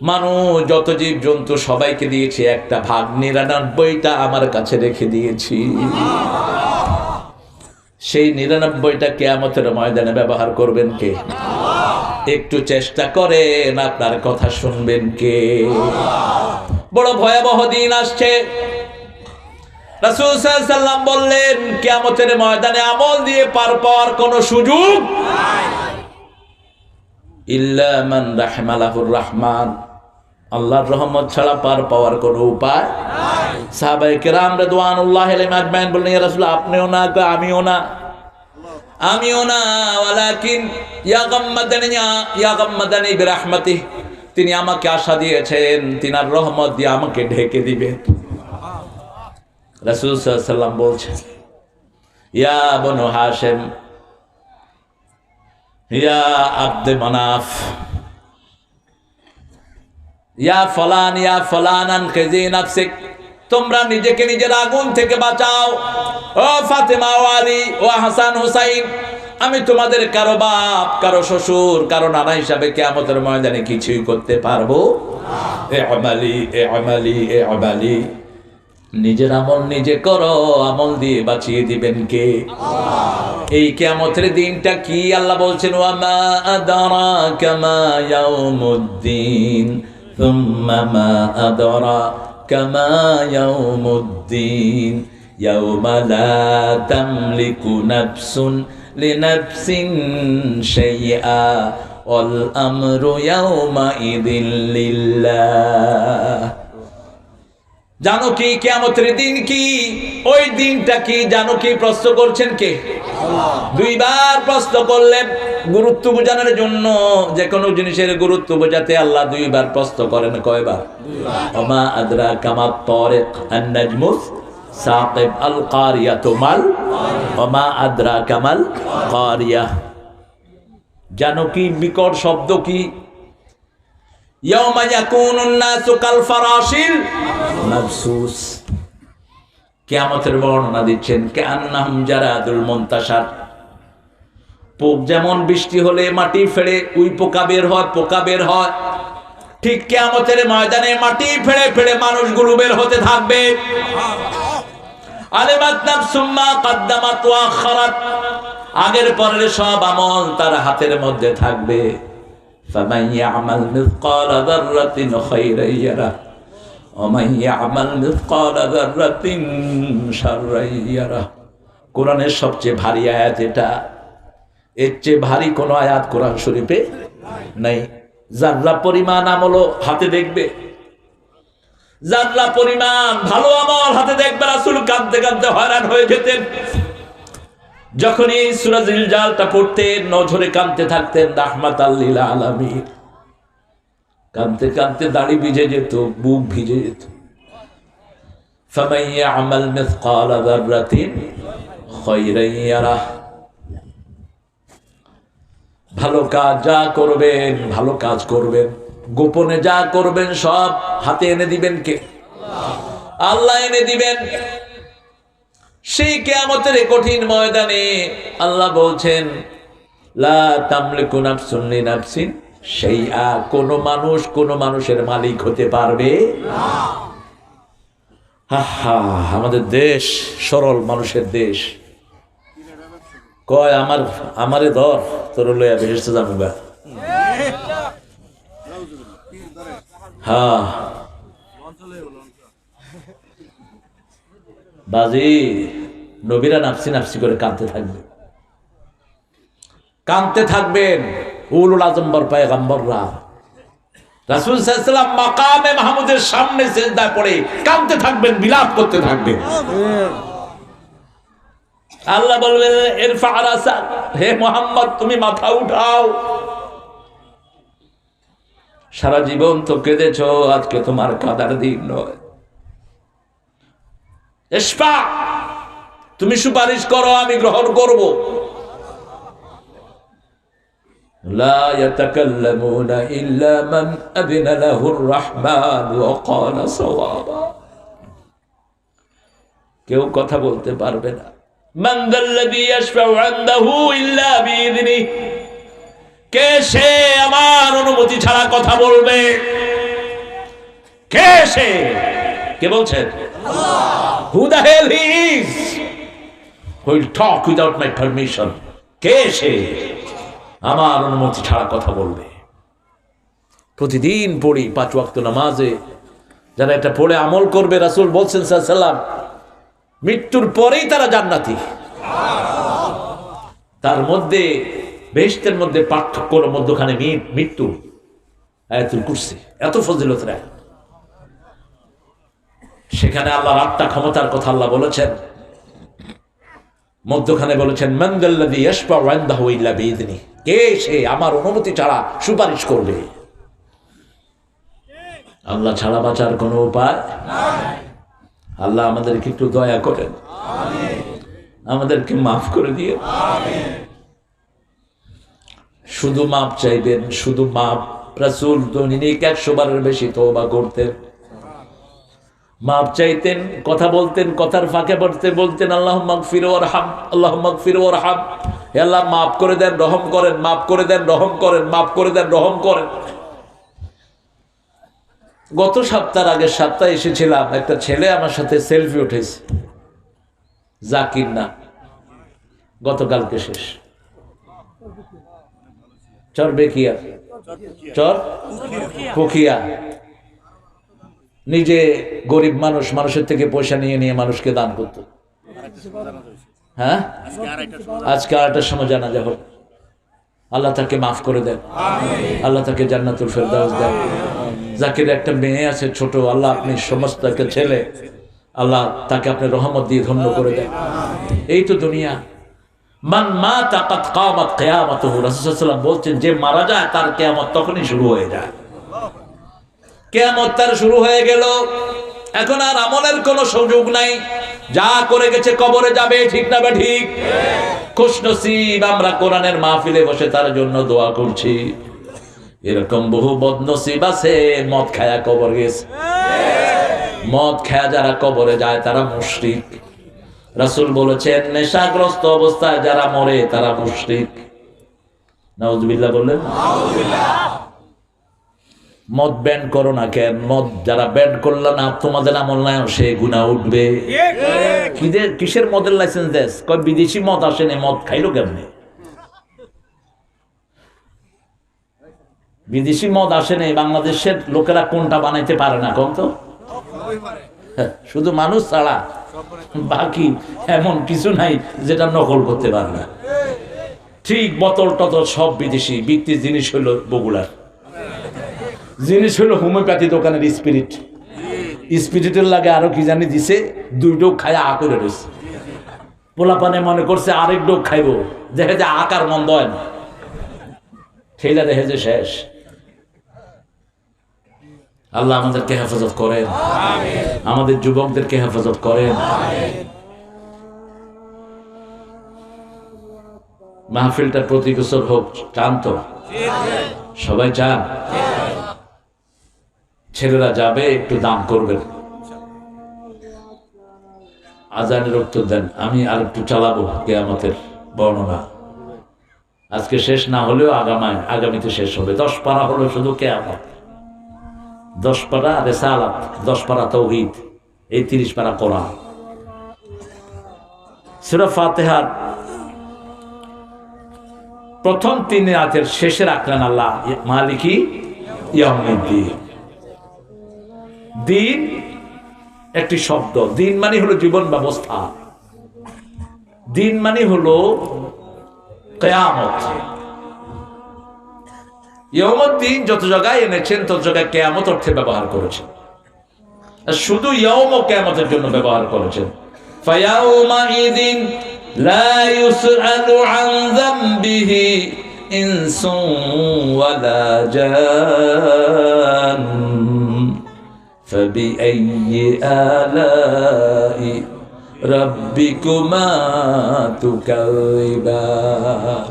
মানুষ, যত জীব জন্তু সবাইকে দিয়েছি 1টা ভাগ, 99টা আমার কাছে রেখে দিয়েছি। সেই 99টা কিয়ামতের ময়দানে ব্যবহার করবেন কে? একটু চেষ্টা করেন, আপনার কথা শুনবেন কে? বড় ভয়াবহ দিন আসছে। রাসূল সাল্লাল্লাহু আলাইহি ওয়াসাল্লাম বললেন কিয়ামতের ময়দানে আমল দিয়ে পার পাওয়ার কোনো সুযোগ নাই, ইল্লা মান রাহমালাহুর রহমান, আল্লাহর রহমত ছাড়া পার পাওয়ার কোনো উপায় নাই। সাহাবায়ে কেরাম রাদিয়াল্লাহু আলাইহিম আজমাইন বললেন, ইয়া রাসূল আপনিও না, আমিও না, ওয়ালাকিন ইয়াগাম্মাদানি বিরহমাতিহি, তিনি আমাকে আশা দিয়েছেন তিনার রহমত দিয়ে আমাকে ঢেকে দিবেন। রাসূল সাল্লাল্লাহু আলাইহি ওয়াসাল্লাম বলছেন, ইয়া বনু হাশিম, ইয়া আব্দে মানাফ, ইয়া ফলানান খিজি নাফসিক, তোমরা নিজেকে নিজের আগুন থেকে বাঁচাও। ও ফাতেমা, ও আলী, ও হাসান হুসাইন, আমি তোমাদের কারো বাপ, কারো শ্বশুর, কারো নানা হিসাবে কিয়ামতের ময়দানে কিছুই করতে পারবো না। নিজের আমল নিজে করো, আমল দিয়ে বাঁচিয়ে দিবেন কে? এই কিয়ামতের দিনটা কি? আল্লাহ বলছেন, ওয়া মা আদরাকা মা ইয়াউমুদ্দিন, সুম্মা মা আদরাকা মা ইয়াউমুদ্দিন, ইয়াউমা লা তামলিকু নাফসুন লিনাফসিন শাইআ ওয়াল আমরু ইয়াউমা ইযিল লিল্লাহ। জানো কি কিয়ামতের দিন কি? ওই দিনটা কি জানো কি? প্রশ্ন করছেন কে? দুইবার প্রশ্ন করলেন গুরুত্ব বোঝানোর জন্য। যে কোনো জিনিসের গুরুত্ব বোঝাতে আল্লাহ দুইবার প্রশ্ন করেন। কয়বার? ওমা আদরাকা মাত তারিক আন-নাজমুস সাকিব আল কারিয়াতু মাল, ওমা আদরাকা মাল কারিয়া। জানো কি বিকট শব্দ কি? ইয়াউমা ইয়াকুনুন নাসু কাল ফারাশিল মাবসুস। কিয়ামতের বর্ণনা দিচ্ছেন, কান্নাহুম জারাদুল মুনতাশার, পোক যেমন বৃষ্টি হলে মাটি ফেড়ে উই পোকা বের হয়, ঠিক কিয়ামতের ময়দানে মাটি ফেড়ে ফেড়ে মানুষগুলো বের হতে থাকবে। আলিমাত নাফসুম মা কদ্দামাত ওয়া আখারাত, আগের পরের সব আমল তার হাতের মধ্যে থাকবে। ফামান ইয়ামাল মিসকালা যাররাতিন খায়রান ইয়ারা ওয়া মান ইয়ামাল মিসকালা যাররাতিন শাররান ইয়ারা। কোরআনের সবচেয়ে ভারী আয়াত এটা, এর চেয়ে ভারী কোনো আয়াত কোরআন শরীফে নাই। যাররা পরিমাণ আমল হাতে দেখবে, যাররা পরিমাণ ভালো আমল হাতে দেখবে। রাসূল কাঁদতে কাঁদতে হয়রান হয়ে যেতেন। যখন এই সূরা জিলজালটা পড়তেন নজরে কাঁদতে থাকতেন রাহমাতাল লিল আলামিন। কাঁদতে কাঁদতে দাড়ি ভিজে যেত, বুক ভিজে যেত। ফামান ইয়ামাল মিসকালা যাররাতিন খায়রান ইয়ারা। ভালো কাজ যা করবেন, ভালো কাজ করবেন, গোপনে যা করবেন সব হাতে এনে দিবেন কে? আল্লাহ এনে দিবেন। সেই কিয়ামতের কঠিন ময়দানে আল্লাহ বলছেন, লা তামলিকু নাফসুন লিনাফসিন শাইআ, কোন মানুষ কোন মানুষের মালিক হতে পারবে না। আমাদের দেশ সরল মানুষের দেশ। কয় আমারে ধর, তোর লইয়া বেহেশতে যাবো গা। হ্যাঁ বাজি, নবীরা নাফসি নাফসি করে কাঁদতে থাকবে, কাঁদতে থাকবেন। উলুল আজম্বর পয়গম্বররা রাসূল সাল্লাল্লাহু আলাইহি ওয়াসাল্লাম মাকামে মাহমুদের সামনে সিজদায় পড়ে কাঁদতে থাকবেন, বিলাপ করতে থাকবেন। আল্লাহ বলবেন ইরফা রাসাক, হে মুহাম্মদ তুমি মাথা উঠাও, সারা জীবন তো কেঁদেছো, আজকে তোমার কাঁদার দিন নয়। ইশফা, তুমি সুপারিশ করো, আমি গ্রহণ করব। লা ইয়াতাকাল্লামুনা ইল্লা মান আযিনা লাহুর রাহমান ওয়া ক্বালা সাওয়াবা, কেউ কথা বলতে পারবে না। মান যাল্লাযী ইয়াশফাউ ইনদাহু ইল্লা বিইযনিহি, কে সে আমার অনুমতি ছাড়া কথা বলবে? কে সে? কে বলছেন? আল্লাহ। Who the hell he is who will talk without my permission? কে সে আমার অনুমতি ছাড়া কথা বলবে? প্রতিদিন পড়ি 5 ওয়াক্ত নামাজে, যারা এটা পড়ে আমল করবে, রাসূল বলছেন সাল্লাল্লাহু আলাইহি ওয়াসাল্লাম মৃত্যুর পরেই তারা জান্নাতি। তার মধ্যে বেহেশতের মধ্যে পার্থক্য হলো মধ্যখানে মৃত্যু, আয়াতুল কুরসি, এত ফজিলত রায়। সেখানে আল্লাহর 8টা ক্ষমতার কথা আল্লাহ বলেছেন, মধ্যখানে বলেছেন মান যাল্লাযী ইয়াশফাউ ইনদাহু ইল্লা বিইযনিহি, কে সে আমার অনুমতি ছাড়া সুপারিশ করবে? আল্লাহ ছাড়া বাঁচার কোনো উপায় নাই। আল্লাহ আমাদেরকে একটু দয়া করেন, আমাদেরকে মাফ করে দিয়ে, শুধু মাপ চাইবেন, শুধু মাপ। রাসূল দৈনিক 100 বারের বেশি তওবা করতেন, মাপ চাইতেন, কথা বলতেন, কথার ফাঁকে বলতেন আল্লাহুম্মা গফির ওয়ারহাম, আল্লাহুম্মা গফির ওয়ারহাম, হে আল্লাহ মাফ করে দেন, রহম করেন, মাফ করে দেন, রহম করেন, মাফ করে দেন, রহম করেন। গত সপ্তাহের আগের সপ্তাহে এসেছিলাম, একটা ছেলে আমার সাথে সেলফি উঠেছে, জাকির না, গতকালকে শেষ, চর বেকিয়া, চর পুকিয়া। নিজে গরিব মানুষ, মানুষের থেকে পয়সা নিয়ে নিয়ে মানুষকে দান করত। হ্যাঁ, আজকে 8টার সময় জানাজা হবে। আল্লাহ তাকে মাফ করে দেন, আল্লাহ তাকে জান্নাতুল ফেরদাউস দেন। জাকির একটা মেয়ে আছে ছোট, আল্লাহ আপনি সমস্ত একটা ছেলে, আল্লাহ তাকে আপনি রহমত দিয়ে ধন্য করে দেন। এই তো দুনিয়া। মান মাতা কাদ কামাত কিয়ামাতুহু, রাসূল সাল্লাল্লাহু আলাইহি ওয়াসাল্লাম বলছেন যে মারা যায় তার কিয়ামত তখনই শুরু হয়ে যায়। কিয়ামত তার শুরু হয়ে গেল, এখন আর আমলের কোনো সুযোগ নাই, যা করে গেছে কবরে যাবে, ঠিক না? ঠিক। খুশনসিব আমরা কোরআনের মাহফিলে বসে তার জন্য দোয়া করছি। এরকম বহু বদনসিব আছে মদ খায়া কবর গেছে। মদ খায়া যারা কবরে যায় তারা মুশরিক। রাসূল বলেছেন নেশাগ্রস্ত অবস্থায় যারা মরে তারা মুশরিক। নাউযুবিল্লাহ বললেন। মদ ব্যান করো না কেন? মদ যারা ব্যান করলো না তোমাদের আমল নাই, সে গুনাহ উঠবে। কিসের মদের লাইসেন্স দেশ? কয় বিদেশি মদ আসেনি, মদ খাইলো কেমনে? বিদেশি মদ আসেনি, বাংলাদেশের লোকেরা কোনটা বানাইতে পারে না কোন তো? শুধু মানুষ ছাড়া বাকি এমন কিছু নাই যেটা নকল করতে পারে না। ঠিক বোতল টতল সব বিদেশি। বিক্রির জিনিস হলো বগুড়ার, জিনিস হলো হোমিওপ্যাথি দোকানের স্পিরিট। স্পিরিটের লাগে আরো কি জানি দিছে, 2 ডোক খায় আ করে রয়েছে। পোলাপানে মনে করছে আরেক ডোক খাইব, দেখে যে আকার মন্দ হয় না, ঠেলা দেখে যে শেষ। আল্লাহ আমাদেরকে হেফাজত করেন, আমাদের যুবকদেরকে হেফাজত করেন। মাহফিলটা প্রতি বছর হোক, চান তো? সবাই চান? ছেলেরা যাবে, একটু দান করবেন। আজানের উত্তর দেন, আমি আর একটু চালাবো কিয়ামতের বর্ণনা। আজকে শেষ না হলেও আগামীতে শেষ হবে। 10 পারা হলো শুধু কিয়ামত, 10 পারা রিসালাত, 10 পারা তাওহীদ, এই 30 পারা কোরআন। সূরা ফাতিহার প্রথম 3 আয়াতের শেষে রাখলেন আল্লাহ মালিকি ইয়াউমিদ্দিন। দিন একটি শব্দ, দিন মানে হলো জীবন ব্যবস্থা, দিন মানে হলো কিয়ামত। ইয়াউমুদ্দিন যত জায়গায় এনেছেন তত জায়গায় কিয়ামত অর্থে ব্যবহার করেছেন, শুধু ইয়াউম ও কিয়ামতের জন্য ব্যবহার করেছেন। ফায়াউমাইযিন লা ইউসআলু আন যামবিহি ইনসুন ওয়ালা জান ফাবিআইয়ি আলাই রাব্বিকুমা তুকাযিবান।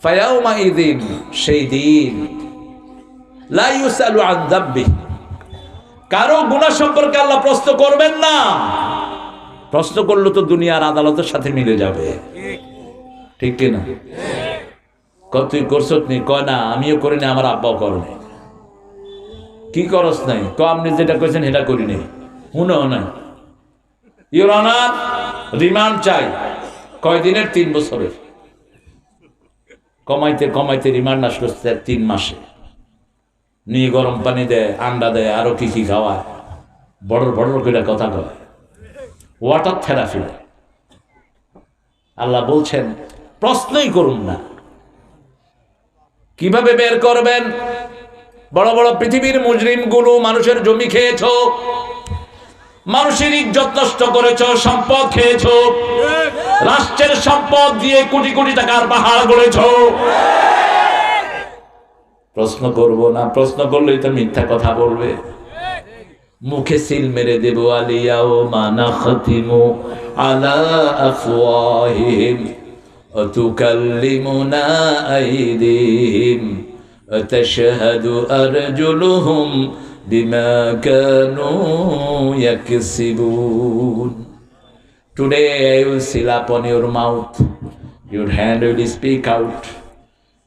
ফায়াউমাইযিন, সেই দিন, লা ইউসআলু আন যামবিহি, কারো গুনাহ সম্পর্কে আল্লাহ প্রশ্ন করবেন না। প্রশ্ন করলে তো দুনিয়ার আদালতের সাথে মিলে যাবে, ঠিক কিনা? তুই করছ নি? কয় না, আমিও করি না, আমার আব্বাও করে নাই। কি করস নাই? আপনি যেটা কইছেন সেটা করি নাই। হুনো না, ইওর অনার, রিমান্ড চাই। কয় দিনের? 3 বছরের। কমাইতে কমাইতে রিমান্ড আসলো 3 মাসে। নিয়ে গরম পানি দেয়, আন্ডা দেয়, আরো কি কি খাওয়ায়, বড় বড় করে কথা কয়, ওয়াটার থেরাপি। আল্লাহ বলছেন প্রশ্নই করুন না। কিভাবে বের করবেন? বড় বড় পৃথিবীর মুজরিম গুলো মানুষের জমি খেয়েছ, মানুষের ইজ্জত নষ্ট করেছ, সম্পদ খেয়েছ, রাষ্ট্রের সম্পদ দিয়ে কোটি কোটি টাকার পাহাড় গড়েছ। প্রশ্ন করব না, প্রশ্ন করলেই তো মিথ্যা কথা বলবে। মুখে সিল মেরে দেব, আলিয়াউমা নাখতিমু আলা আফওয়াহিহিম ওয়া তুকাল্লিমুনা আইদিহিম ওয়া তাশহাদু আরজুলুহুম বিমা Kanu ইয়াকসিবুন। Today I will seal upon your mouth, your hand will speak out,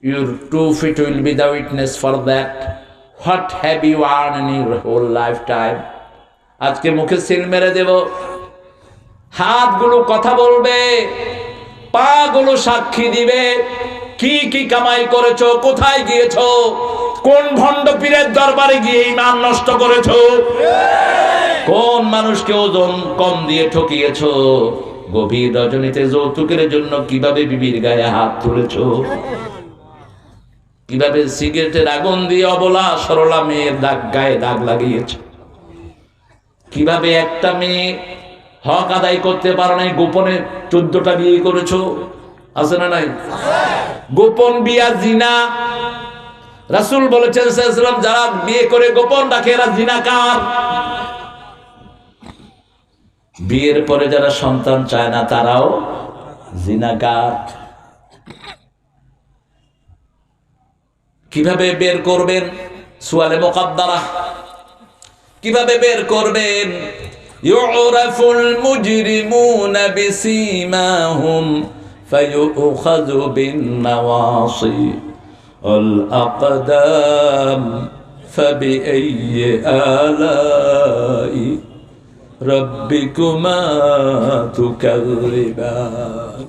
your 2 feet will be the witness for that. What have you earned in your whole lifetime? আজকে মুখে সিল মেরে দেব, হাতগুলো কথা বলবে, পা গুলো সাক্ষী দিবে। কি কি কামাই করেছো, কোথায় গিয়েছো, কোন ভণ্ড পীরের দরবারে গিয়ে ঈমান নষ্ট করেছো, কোন মানুষকে ওজন কম দিয়ে ঠকিয়েছো, গভীর রজনীতে যৌতুকের জন্য কিভাবে বিবির গায়ে হাত তুলেছো, কিভাবে সিগারেটের আগুন দিয়ে অবলা সরলা মেয়ের গায়ে দাগ লাগিয়েছো, কিভাবে একটা মেয়ে হক আদায় করতে পারো নাই, গোপনে 14টা বিয়ে করেছো। আছে না নাই? গোপন বিয়া জিনা। রাসূল বলেছেন সাল্লাল্লাহু আলাইহি ওয়াসাল্লাম, যারা বিয়ে করে গোপন রাখে এরা জিনাকার। বিয়ের পরে যারা সন্তান চায় না তারাও জিনাকার। কিভাবে বের করবেন? সুয়ালে মুকাদ্দারা। কিভাবে বের করবেন? ইউরাফুল মুজরিমুনা বিসীমাহুম ফায়ুখাযু বিন নাওয়াসি আল আকদাম ফাবিআইয়ি আলাই রাব্বিকুমা তুকাযিবান।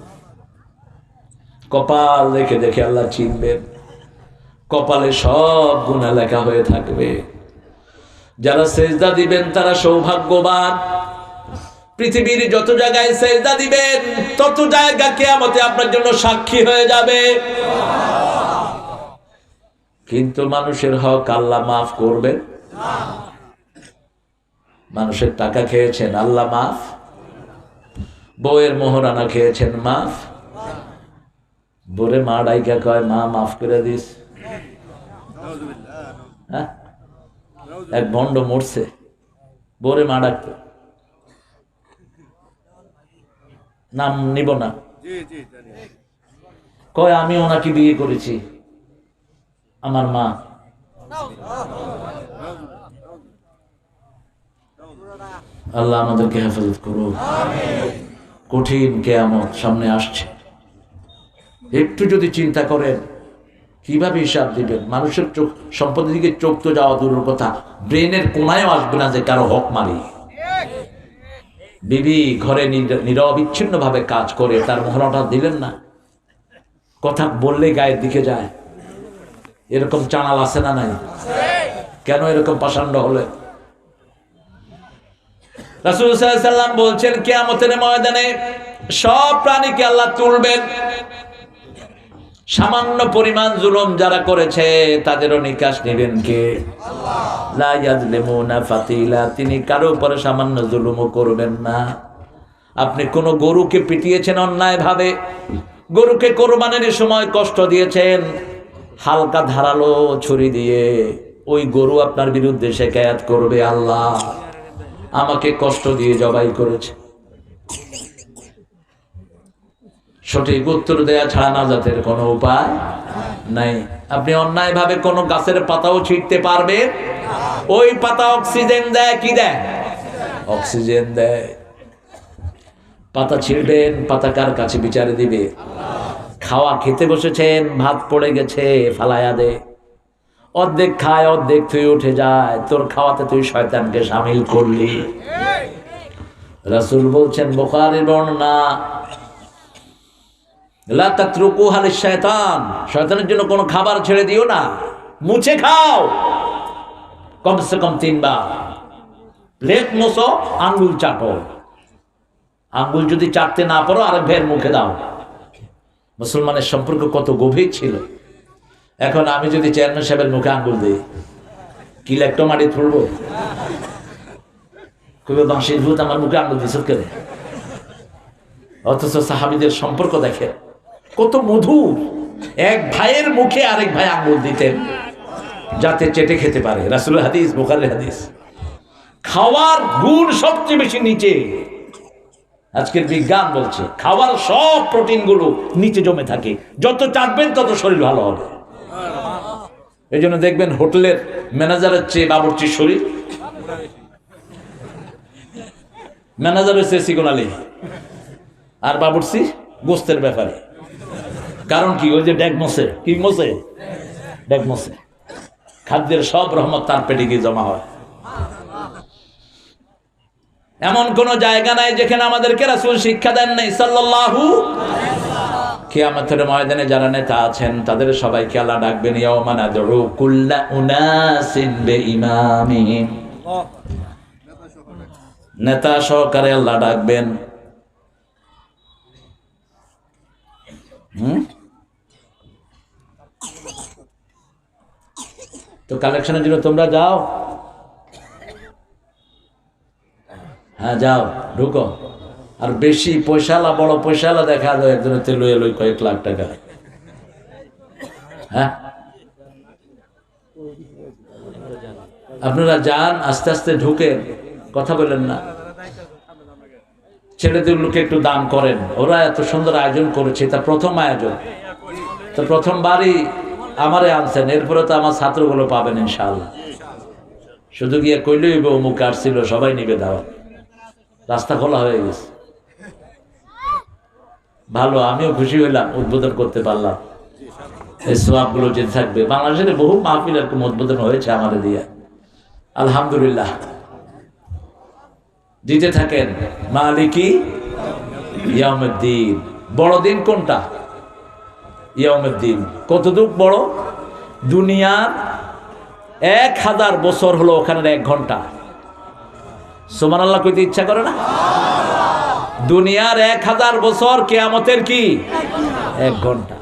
কপাল দেখে দেখে আল্লাহ চিনবেন। কপালে সব গুনাহ লেখা হয়ে থাকবে। যারা সেজদা দিবেন তারা সৌভাগ্যবান। পৃথিবীর যত জায়গায় সেজদা দিবেন তত জায়গা কিয়ামতে আপনার জন্য সাক্ষী হয়ে যাবে। কিন্তু মানুষের হক আল্লাহ মাফ করবেন না। মানুষের টাকা খেয়েছেন, আল্লাহ মাফ। বউয়ের মোহরানা খেয়েছেন, মাফ। বোরে মা ডাইকা কয়, মা মাফ করে দিস। হ্যাঁ, এক ভণ্ড মরছে, বোরে মা ডাকতো, নাম নিব না, কয় আমি ওনাকে বিয়ে করেছি, আমার মা। আল্লাহ আমাদেরকে হেফাজত করুন। কঠিন কিয়ামত সামনে আসছে। একটু যদি চিন্তা করেন কিভাবে হিসাব দিবেন। মানুষের চোখ, সম্পদের দিকে চোখ তো যাওয়া দূরের কথা, ব্রেনের কোনায়ও আসবে না যে কারো হক মারি। বিবি ঘরে নিরবিচ্ছিন্ন ভাবে কাজ করে, তার মোহরাটা দিলেন না, কথা বললে গায়ের দিকে যায়। এরকম চানাল আছে না নাই? কেন এরকম পাষাণ্ড হলে? রাসূল সাল্লাল্লাহু আলাইহি সাল্লাম বলছেন কিয়ামতের ময়দানে সব প্রাণীকে আল্লাহ তুলবেন, সামান্য পরিমাণ জুলুম যারা করেছে তাদেরও নিকাশ নেবেন কে? আল্লাহ। লা ইয়াজলিমুনা ফাতিলা, তিনি কারো উপরে সামান্য জুলুমও করবেন না। আপনি কোন গরুকে পিটিয়েছেন অন্যায় ভাবে, গরুকে কোরবানির সময় কষ্ট দিয়েছেন হালকা ধারালো ছুরি দিয়ে, ওই গরু আপনার বিরুদ্ধে শিকায়াত করবে, আল্লাহ আমাকে কষ্ট দিয়ে জবাই করেছে। সঠিক উত্তর দেয়া ছাড়া নাজাতের কোনো উপায় নাই। আপনি অন্যায় ভাবে কোনো গাছের পাতাও ছিঁড়তে পারবেন, ওই পাতা অক্সিজেন দেয়, কি দেয়? অক্সিজেন দেয়। পাতা ছিঁড়বেন, পাতা কার কাছে বিচারে দিবে? খাওয়া খেতে বসেছেন, ভাত পড়ে গেছে, ফালায়া দে। অর্ধেক খায়, অর্ধেক তুই উঠে যায়, তোর খাওয়াতে তুই শয়তানকে শামিল করলি। রাসূল বলছেন বুখারীর বর্ণনা, লা তাতরুকুহা লিশ-শায়তান, শয়তানের জন্য কোনো খাবার ছেড়ে দিও না, মুছে খাও কমসে কম 3 বার। প্লেট মোছো, আঙ্গুল চাটো, আঙ্গুল যদি চাটতে না পারো আরেক ভাইয়ের মুখে দাও। মুসলমানের সম্পর্ক কত গভীর ছিল। এখন আমি যদি চেয়ারম্যান সাহেবের মুখে আঙ্গুল দিই, কি লেকটো মাটি তুলবো? কবে বাঁশির ভূত আমার মুখে আঙ্গুল দিছ কেন? অথচ সাহাবীদের সম্পর্ক দেখে কত মধুর। এক ভাইয়ের মুখে আরেক ভাই আঙ্গুল দিতেন যাতে চেটে খেতে পারে। রাসূলের হাদিস, বুখারীর হাদিস। খাওয়ার গুণ সবচেয়ে বেশি নিচে। আজকের বিজ্ঞান বলছে খাওয়ার সব প্রোটিন গুলো নিচে জমে থাকে, যত চাটবেন তত শরীর ভালো হবে। এই জন্য দেখবেন হোটেলের ম্যানেজারের চেয়ে বাবুর্চির শরীর, ম্যানেজারের চেয়ে সিগনালি, আর বাবুর্চি গোস্তের ব্যাপারে। কারণ কি? ওই যে ড্যাগ মশে, কি মশে? ড্যাগ মশে। খাদ্যের সব রহমত তার পেটে গিয়ে জমা হয়। এমন কোন জায়গা নাই যেখানে আমাদেরকে রাসূল শিক্ষা দেন নাই সাল্লাল্লাহু আলাইহি ওয়াসাল্লাম। কিয়ামতের ময়দানে যারা নেতা আছেন তাদের সবাইকে আল্লাহ ডাকবেন, ইয়াওমা নাদউ কুল্লা উনাসিন বিইমামিহিম, নেতা সহকারে আল্লাহ ডাকবেন। তো কালেকশনের জন্য তোমরা যাও, হ্যাঁ যাও, ঢুকো। আর বেশি পয়সালা, বড় পয়সালা দেখা যায় একজনের তেল লই কয়েক লাখ টাকা। হ্যাঁ আপনারা যান, আস্তে আস্তে ঢুকেন, কথা বলেন না। ছেলেদেরকে একটু দান করেন, ওরা এত সুন্দর আয়োজন করেছে, তা প্রথম আয়োজন, তো প্রথমবারই আমারে আনছেন, এরপরে তো আমার ছাত্রগুলো পাবেন ইনশাআল্লাহ। শুধু গিয়ে কইলেই অমুক আসছিল, সবাই নিবে দাওয়াত, রাস্তা খোলা হয়ে গেছে। ভালো, আমিও খুশি হইলাম, উদ্বোধন করতে পারলাম। এই সওয়াবগুলো যে থাকবে। বাংলাদেশের বহু মাহফিল এরকম উদ্বোধন হয়েছে আমাদের দিয়ে, আলহামদুলিল্লাহ। দিতে থাকেন। মালিকি ইয়াউমিদ্দিন, বড় দিন কোনটা? ইয়াউমিদ্দিন। কতটুক বড়? দুনিয়ার 1000 বছর হলো ওখানের 1 ঘন্টা। সুবহানাল্লাহ কইতে ইচ্ছা করে না? দুনিয়ার 1000 বছর, কিয়ামতের কি 1 ঘন্টা।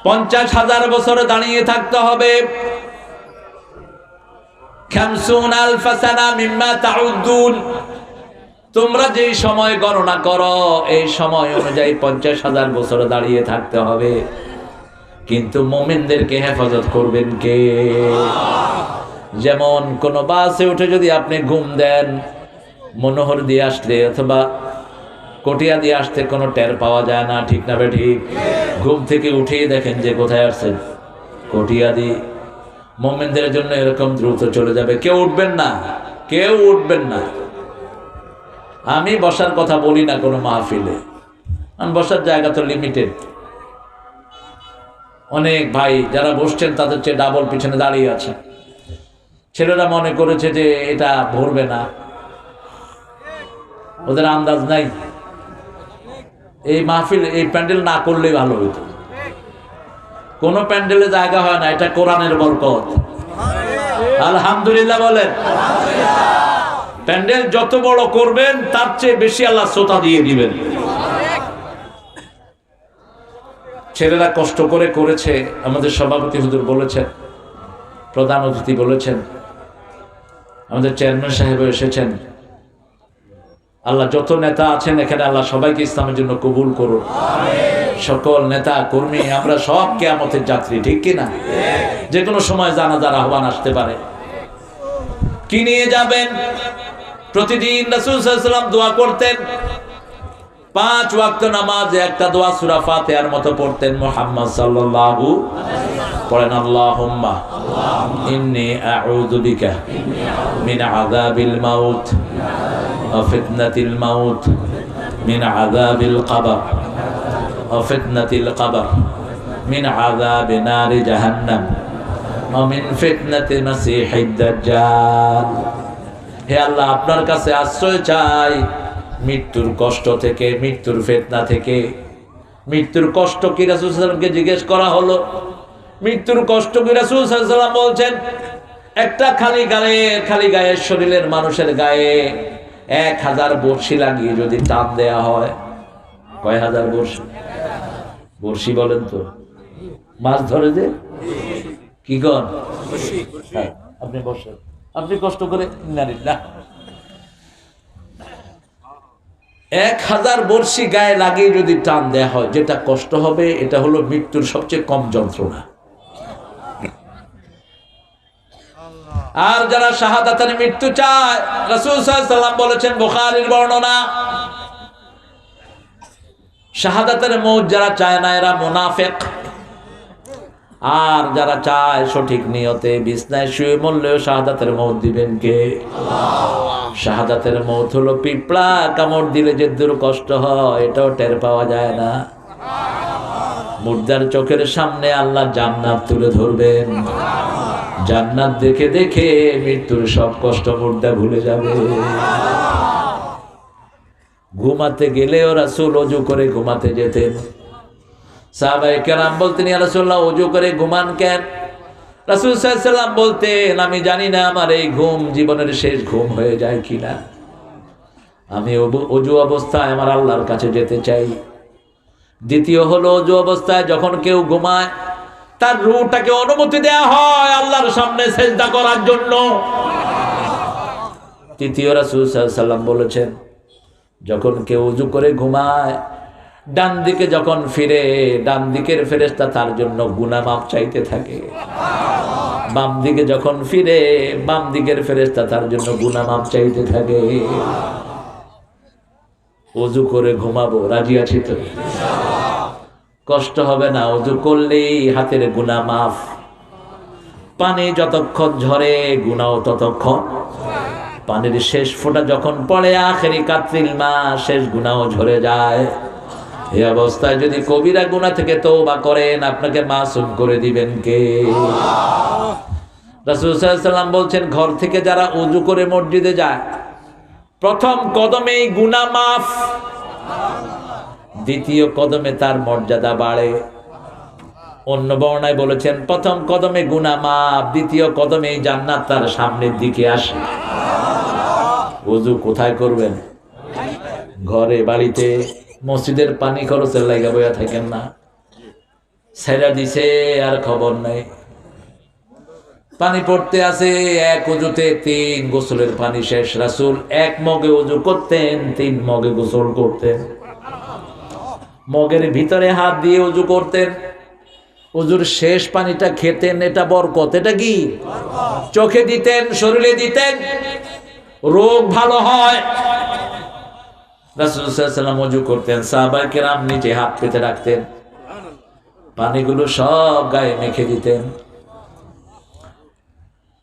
50,000 বছর দাঁড়িয়ে থাকতে হবে। 50,000 সানা মিম্মা তাউদ্দুন, তোমরা যে সময় গণনা করো এই সময় অনুযায়ী 50,000 বছর দাঁড়িয়ে থাকতে হবে। কিন্তু মুমিনদেরকে হেফাজত করবেন কে? যেমন কোন বাসে উঠে যদি আপনি ঘুম দেন, মনোহর দিয়ে আসলে অথবা কটিয়া দিয়ে আসতে কোনো টের পাওয়া যায় না, ঠিক না ঠিক? ঘুম থেকে উঠেই দেখেন যে কোথায় আসছেন, কটিয়া দিয়ে। মুমিনদের জন্য এরকম দ্রুত চলে যাবে। কেউ উঠবেন না, কেউ উঠবেন না। আমি বসার কথা বলি না কোনো মাহফিলে, কারণ বসার জায়গা তো লিমিটেড। অনেক ভাই যারা বসছেন তাদের চেয়ে ডাবল পিছনে দাঁড়িয়ে আছে। ছেলেরা মনে করেছে যে এটা ভরবে না, ওদের আন্দাজ নাই। এই মাহফিল, এই প্যান্ডেল না করলেই ভালো হইতো। কোন প্যান্ডেলে জায়গা হয় না, এটা কোরআনের বরকত। আলহামদুলিল্লাহ বলেন। প্যান্ডেল যত বড় করবেন তার চেয়ে বেশি আল্লাহ শ্রোতা দিয়ে দিবেন। ছেলেরা কষ্ট করে করেছে, আমাদের সভাপতি হুজুর বলেছেন, প্রধান অতিথি বলেছেন, আমাদের চেয়ারম্যান সাহেব এসেছেন। আল্লাহ যত নেতা আছেন এখানে আল্লাহ সবাইকে ইসলামের জন্য কবুল করুন। সকল নেতা কর্মী আমরা সব কিয়ামতের যাত্রী, ঠিক কিনা? যে কোনো সময় জানাজার আহ্বান আসতে পারে। কি নিয়ে যাবেন? প্রতিদিন রাসূল সাল্লাল্লাহু আলাইহি ওয়াসাল্লাম দোয়া করতেন। 5 ওয়াক্ত নামাজে একটা দোয়া সূরা ফাতিহার মতো পড়তেন। মুহাম্মদ সাল্লাল্লাহু পড়েন, আল্লাহুম্মা ইন্নী আউযু বিকা মিন আযাবিল মাউত ওয়া ফিতনাতিল মাউত, মিন আযাবিল কবর ওয়া ফিতনাতিল কবর, মিন আযাবি নারি জাহান্নাম ওয়া মিন ফিতনাতি মাসিহিদ দাজ্জাল। হে আল্লাহ, আপনার কাছে আশ্রয় চাই মৃত্যুর কষ্ট থেকে, মৃত্যুর ফিতনা থেকে। মৃত্যুর কষ্ট কি? রাসূল সাল্লাল্লাহু আলাইহি ওয়াসাল্লামকে জিজ্ঞেস করা হলো, মৃত্যুর কষ্ট কি? রাসূল সাল্লাল্লাহু আলাইহি ওয়াসাল্লাম বলছেন, একটা খালি গায়ের শরীরের মানুষের গায়ে 1000 বর্ষি লাগিয়ে যদি টান দেয়া হয়, কয় হাজার বর্ষি? বর্ষি বলেন তো, মাছ ধরে যে কি কন? হ্যাঁ, আপনি বসেন, আপনি কষ্ট করে না 1000 বর্ষি গায়ে লাগিয়ে যদি টান দেয়া হয়, যেটা কষ্ট হবে এটা হলো মৃত্যুর সবচেয়ে কম যন্ত্রণা। আর যারা শাহাদাতের মৃত্যু চায়, রাসূল সাল্লাল্লাহু আলাইহি ওয়াসাল্লাম বলেছেন, বুখারীর বর্ণনা, শাহাদাতের মওত যারা চায় না এরা মুনাফিক। আর যারা চায় সঠিক নিয়তে বিছনায় শুয়ে মরলেও শাহাদাতের মওত দিবেন কে? আল্লাহ। শাহাদাতের মওত হলো পিঁপড়া কামড় দিলে যে দূর কষ্ট হয় এটাও টের পাওয়া যায় না। মুর্দার চোখের সামনে আল্লাহ জান্নাত তুলে ধরবেন। জান্নাত দেখে দেখে মৃত্যুর সব কষ্ট মুর্দা ভুলে যাবে। ঘুমাতে গেলেও রাসূল ওযু করে ঘুমাতে যেতেন। সাহাবায়ে কেরাম বলতেন, ইয়া রাসূলুল্লাহ, ওযু করে ঘুমান কেন? রাসূল সাল্লাল্লাহু আলাইহি ওয়াসাল্লাম বলতেন, আমি জানি না আমার এই ঘুম জীবনের শেষ ঘুম হয়ে যায় কিনা। আমি ওযু অবস্থায় আমার আল্লাহর কাছে যেতে চাই। দ্বিতীয় হলো, ওযু অবস্থায় যখন কেউ ঘুমায় তার রূহটাকে অনুমতি দেয়া হয় আল্লাহর সামনে সিজদা করার জন্য। তৃতীয়, রাসূল সাল্লাল্লাহু আলাইহি ওয়াসাল্লাম বলেছেন, যখন কেউ ওযু করে ঘুমায় ডান দিকে যখন ফিরে, ডান দিকের ফেরেশতা তার জন্য গুনাহ মাফ চাইতে থাকে। বাম দিকে যখন ফিরে, বাম দিকের ফেরেশতা তার জন্য গুনাহ মাফ চাইতে থাকে। ওযু করে ঘুমাবো, রাজি আছি তো? কষ্ট হবে না, ওযু করলেই হাতের গুনাহ মাফ। পানি যতক্ষণ ঝরে গুনাহও ততক্ষণ। পানির শেষ ফোঁটা যখন পড়ে আখেরি কাতরিল মা, শেষ গুনাহও ঝরে যায়। এই অবস্থায় যদি কবিরা গুনাহ থেকে তওবা করেন, আপনাকে মাসুম করে দিবেন কে? রাসূল সাল্লাল্লাহু আলাইহি ওয়াসাল্লাম বলছেন, ঘর থেকে যারা ওযু করে মসজিদে যায় প্রথম কদমেই গুনাহ মাফ, দ্বিতীয় কদমে তার মর্যাদা বাড়ে। অন্য বর্ণনায় বলেছেন, প্রথম কদমে গুনাহ মাফ, দ্বিতীয় কদমে জান্নাত তার সামনের দিকে আসে। ওযু কোথায় করবেন? ঘরে, বাড়িতে। মসজিদের পানি খরচের লাগা বইয়া থাকেন না, ছেড়া দিছে আর খবর নাই। পানি পড়তে আছে, এক ওযুতে 3 গোসলের পানি শেষ। রাসূল 1 মগে ওযু করতেন, 3 মগে গোসল করতেন। মগের ভিতরে হাত দিয়ে ওযু করতেন, ওযুর শেষ পানিটা খেতেন। এটা বরকত। এটা কি? চোখে দিতেন, শরীরে দিতেন, রোগ ভালো হয়। রাসূল সাল্লাল্লাহু আলাইহি ওয়াসাল্লাম ওযু করতেন, সাহাবায়ে কেরাম নিচে হাত পেতে রাখতেন, পানিগুলো সব গায়ে মেখে দিতেন।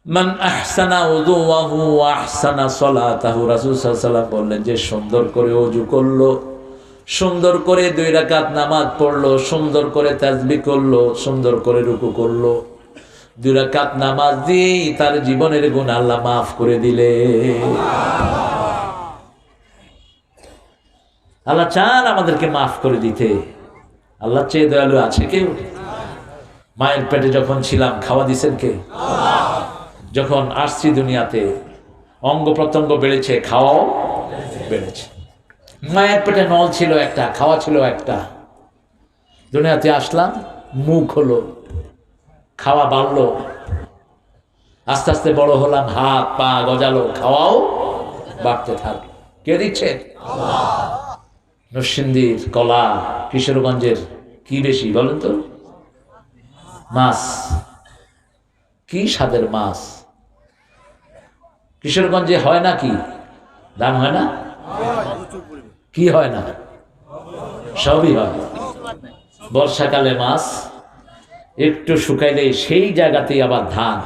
মান আহসানা উযুহু ওয়া আহসানা সালাতাহু, রাসূল সাল্লাল্লাহু আলাইহি ওয়াসাল্লাম বললেন, যে সুন্দর করে ওযু করলো, সুন্দর করে 2 রাকাত নামাজ পড়লো, সুন্দর করে তাসবিহ করলো, সুন্দর করে রুকু করলো, 2 রাকাত নামাজ দিয়ে তার জীবনের গুনাহ আল্লাহ মাফ করে দিলে। আল্লাহ চান আমাদেরকে মাফ করে দিতে। আল্লাহ চেয়ে দয়ালু আছে কেউ? মায়ের পেটে যখন ছিলাম খাওয়া দিছেন কে? যখন আসছি দুনিয়াতে অঙ্গ প্রত্যঙ্গ বেড়েছে, খাওয়াও বেড়েছে। মায়ের পেটে নল ছিল একটা, খাওয়া ছিল একটা। দুনিয়াতে আসলাম, মুখ হলো, খাওয়া বাড়লো, আস্তে আস্তে বড় হলাম, হাত পা গজালো, খাওয়াও বাড়তে থাকলো। কে দিচ্ছে? নরসিংদীর কলা, কিশোরগঞ্জের কি বেশি বলেন তো? মাছ। কি স্বাদের মাছ! কিশোরগঞ্জে হয় না কি দাম? হয় না? কি হয় না? সবই হয়। বর্ষাকালে মাছ একটু শুকাইলে সেই জায়গাতেই আবার ধান।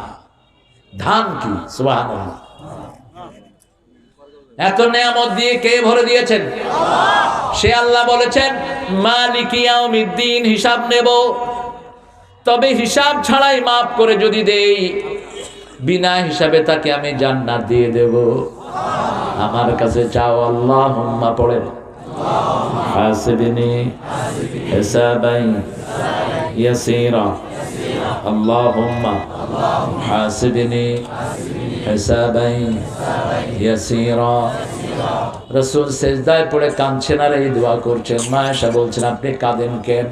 ধান কি সুবহানাল্লাহ! এত নেয়ামত দিয়ে কে ভরে দিয়েছেন? সে আল্লাহ বলেছেন মালিকি ইয়াউমিদ্দিন, হিসাব নেব, তবে হিসাব ছাড়াই মাফ করে যদি দেই, বিনা হিসাবে তাকে আমি জান্নাত দিয়ে দেব। আমার কাছে চাও, আল্লাহুম্মা পড়েন, হাসিবনি হিসাবান ইয়াসীরা, আল্লাহুম্মা হাসিবনি হিসাবান ইয়াসীরা। রাসূল সিজদায় পড়ে কাঁদছেন আর এই দোয়া করছেন। মা আয়েশা বলছেন, আপনি কাঁদেন কেন,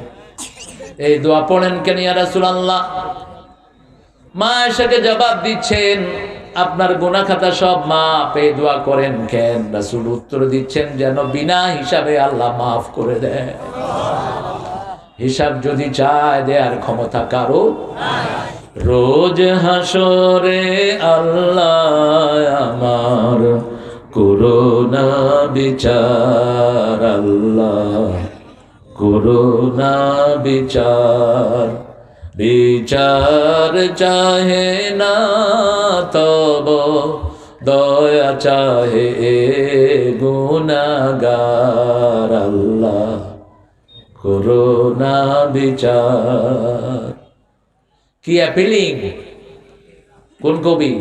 এই দোয়া পড়েন কেন ইয়া রাসূলুল্লাহ? মা আয়েশাকে জবাব দিচ্ছেন, আপনার গুনাহ খাতা সব মাফ, এই দোয়া করেন কেন? রাসূল উত্তর দিচ্ছেন, যেন বিনা হিসাবে আল্লাহ মাফ করে দেয়। হিসাব যদি চায়, দেয়ার ক্ষমতা কারো নাই। রোজ হাসরে আল্লাহ আমার করুণা বিচার, আল্লাহ করুণা বিচার। বিচার চাহে না তব দয়া চাহে গুনাহগার, আল্লাহ করুণা বিচার। কি অ্যাপিলিং! কোন কবি?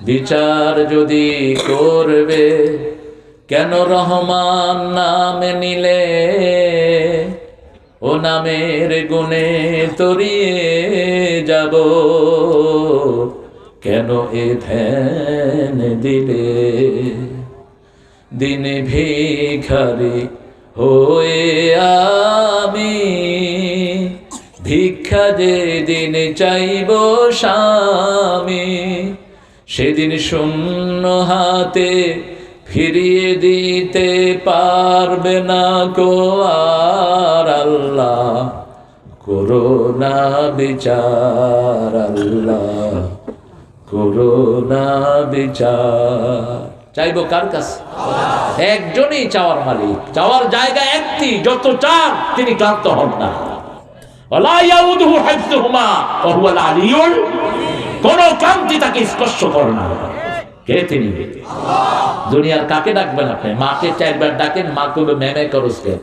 বিচার যদি করবে কেন রহমান নাম নিলে, ও নামের গুণে তরিয়ে যাব, কেন এ ধ্যান দিলে? দিনে ভিখারি হয়ে আমি ভিক্ষা যে দিন চাইব স্বামী, সেদিন শূন্য হাতে ফিরিয়ে দিতে পারবে না কো আর, আল্লাহ করুণা বিচার, আল্লাহ করুণা বিচার। চাইবো কার কাছে? একজনই চাওয়ার মালিক, চাওয়ার জায়গা একটি, যত চান তিনি ক্লান্ত হন না। ওয়ালা ইয়াউদুহু হিফযুহুমা ওয়া হুয়াল আলিয়্যুল, কোন ক্লান্তি তাকে স্পর্শ করে না। কে তিনি? দুনিয়ার কাকে ডাকবেন আপনি? মাকে চারবার ডাকেন, মা কবে মেমে করস কেন?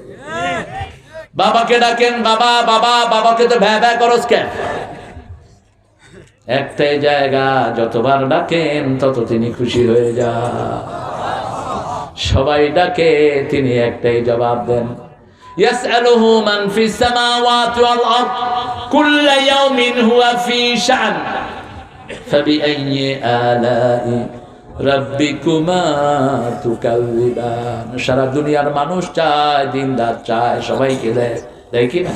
বাবাকে ডাকেন, বাবা বাবা, বাবাকে তো ভ্যা ভ্যা করস কেন? একটাই জায়গা, যতবার ডাকেন তত তিনি খুশি হয়ে যান। সবাই ডাকে, তিনি একটাই জবাব দেন, ইয়াসআলুহু মান ফিস সামাওয়াতি ওয়াল আরদ কুল্লা ইয়াউমিন হুয়া ফি শান ফাবিআইয়ি আলাই রাব্বিকুমা তুকাল্লিবান। সারা দুনিয়ার মানুষ চায়, দিনদার চায়, সবাইকে দেয়, তাই কি না?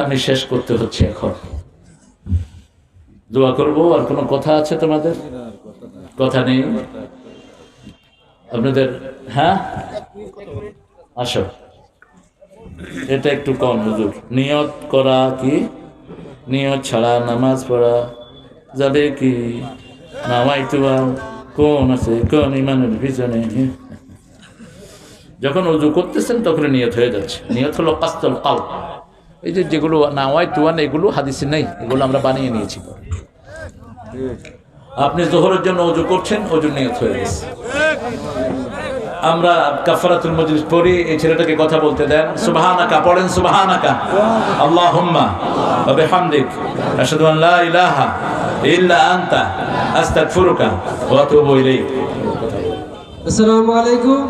আমি শেষ করতে হচ্ছে এখন, দোয়া করবো। আর কোনো কথা আছে তোমাদের? কথা নেই আপনাদের? হ্যাঁ, আসো, এটা একটু কম হুজুর। নিয়ত করা কি? নিয়ত ছাড়া নামাজ পড়া যাবে কি? নাওয়াইতু কোন আছে, কোন ইমানের পিছনে? যখন ওযু করতেছেন তখন নিয়ত হয়ে যাচ্ছে। নিয়ত হলো কাসদুল কলব। এই যে যেগুলো নাওয়াইতু, এগুলো হাদিসে নেই, এগুলো আমরা বানিয়ে নিয়েছি। আপনি যোহরের জন্য ওযু করছেন, ওযুর নিয়ত হয়ে গেছে। আমরা কাফারাতুল মাজলিস পড়ি, এই ছেলেটাকে কথা বলতে দেন। সুবহানাকা পড়েন, সুবহানাকা আল্লাহুম্মা ওয়া বিহামদিক আশহাদু আন লা ইলাহা ইল্লা আনতা আস্তাগফিরুকা ওয়া আতুবু ইলাইক। আসসালামু আলাইকুম।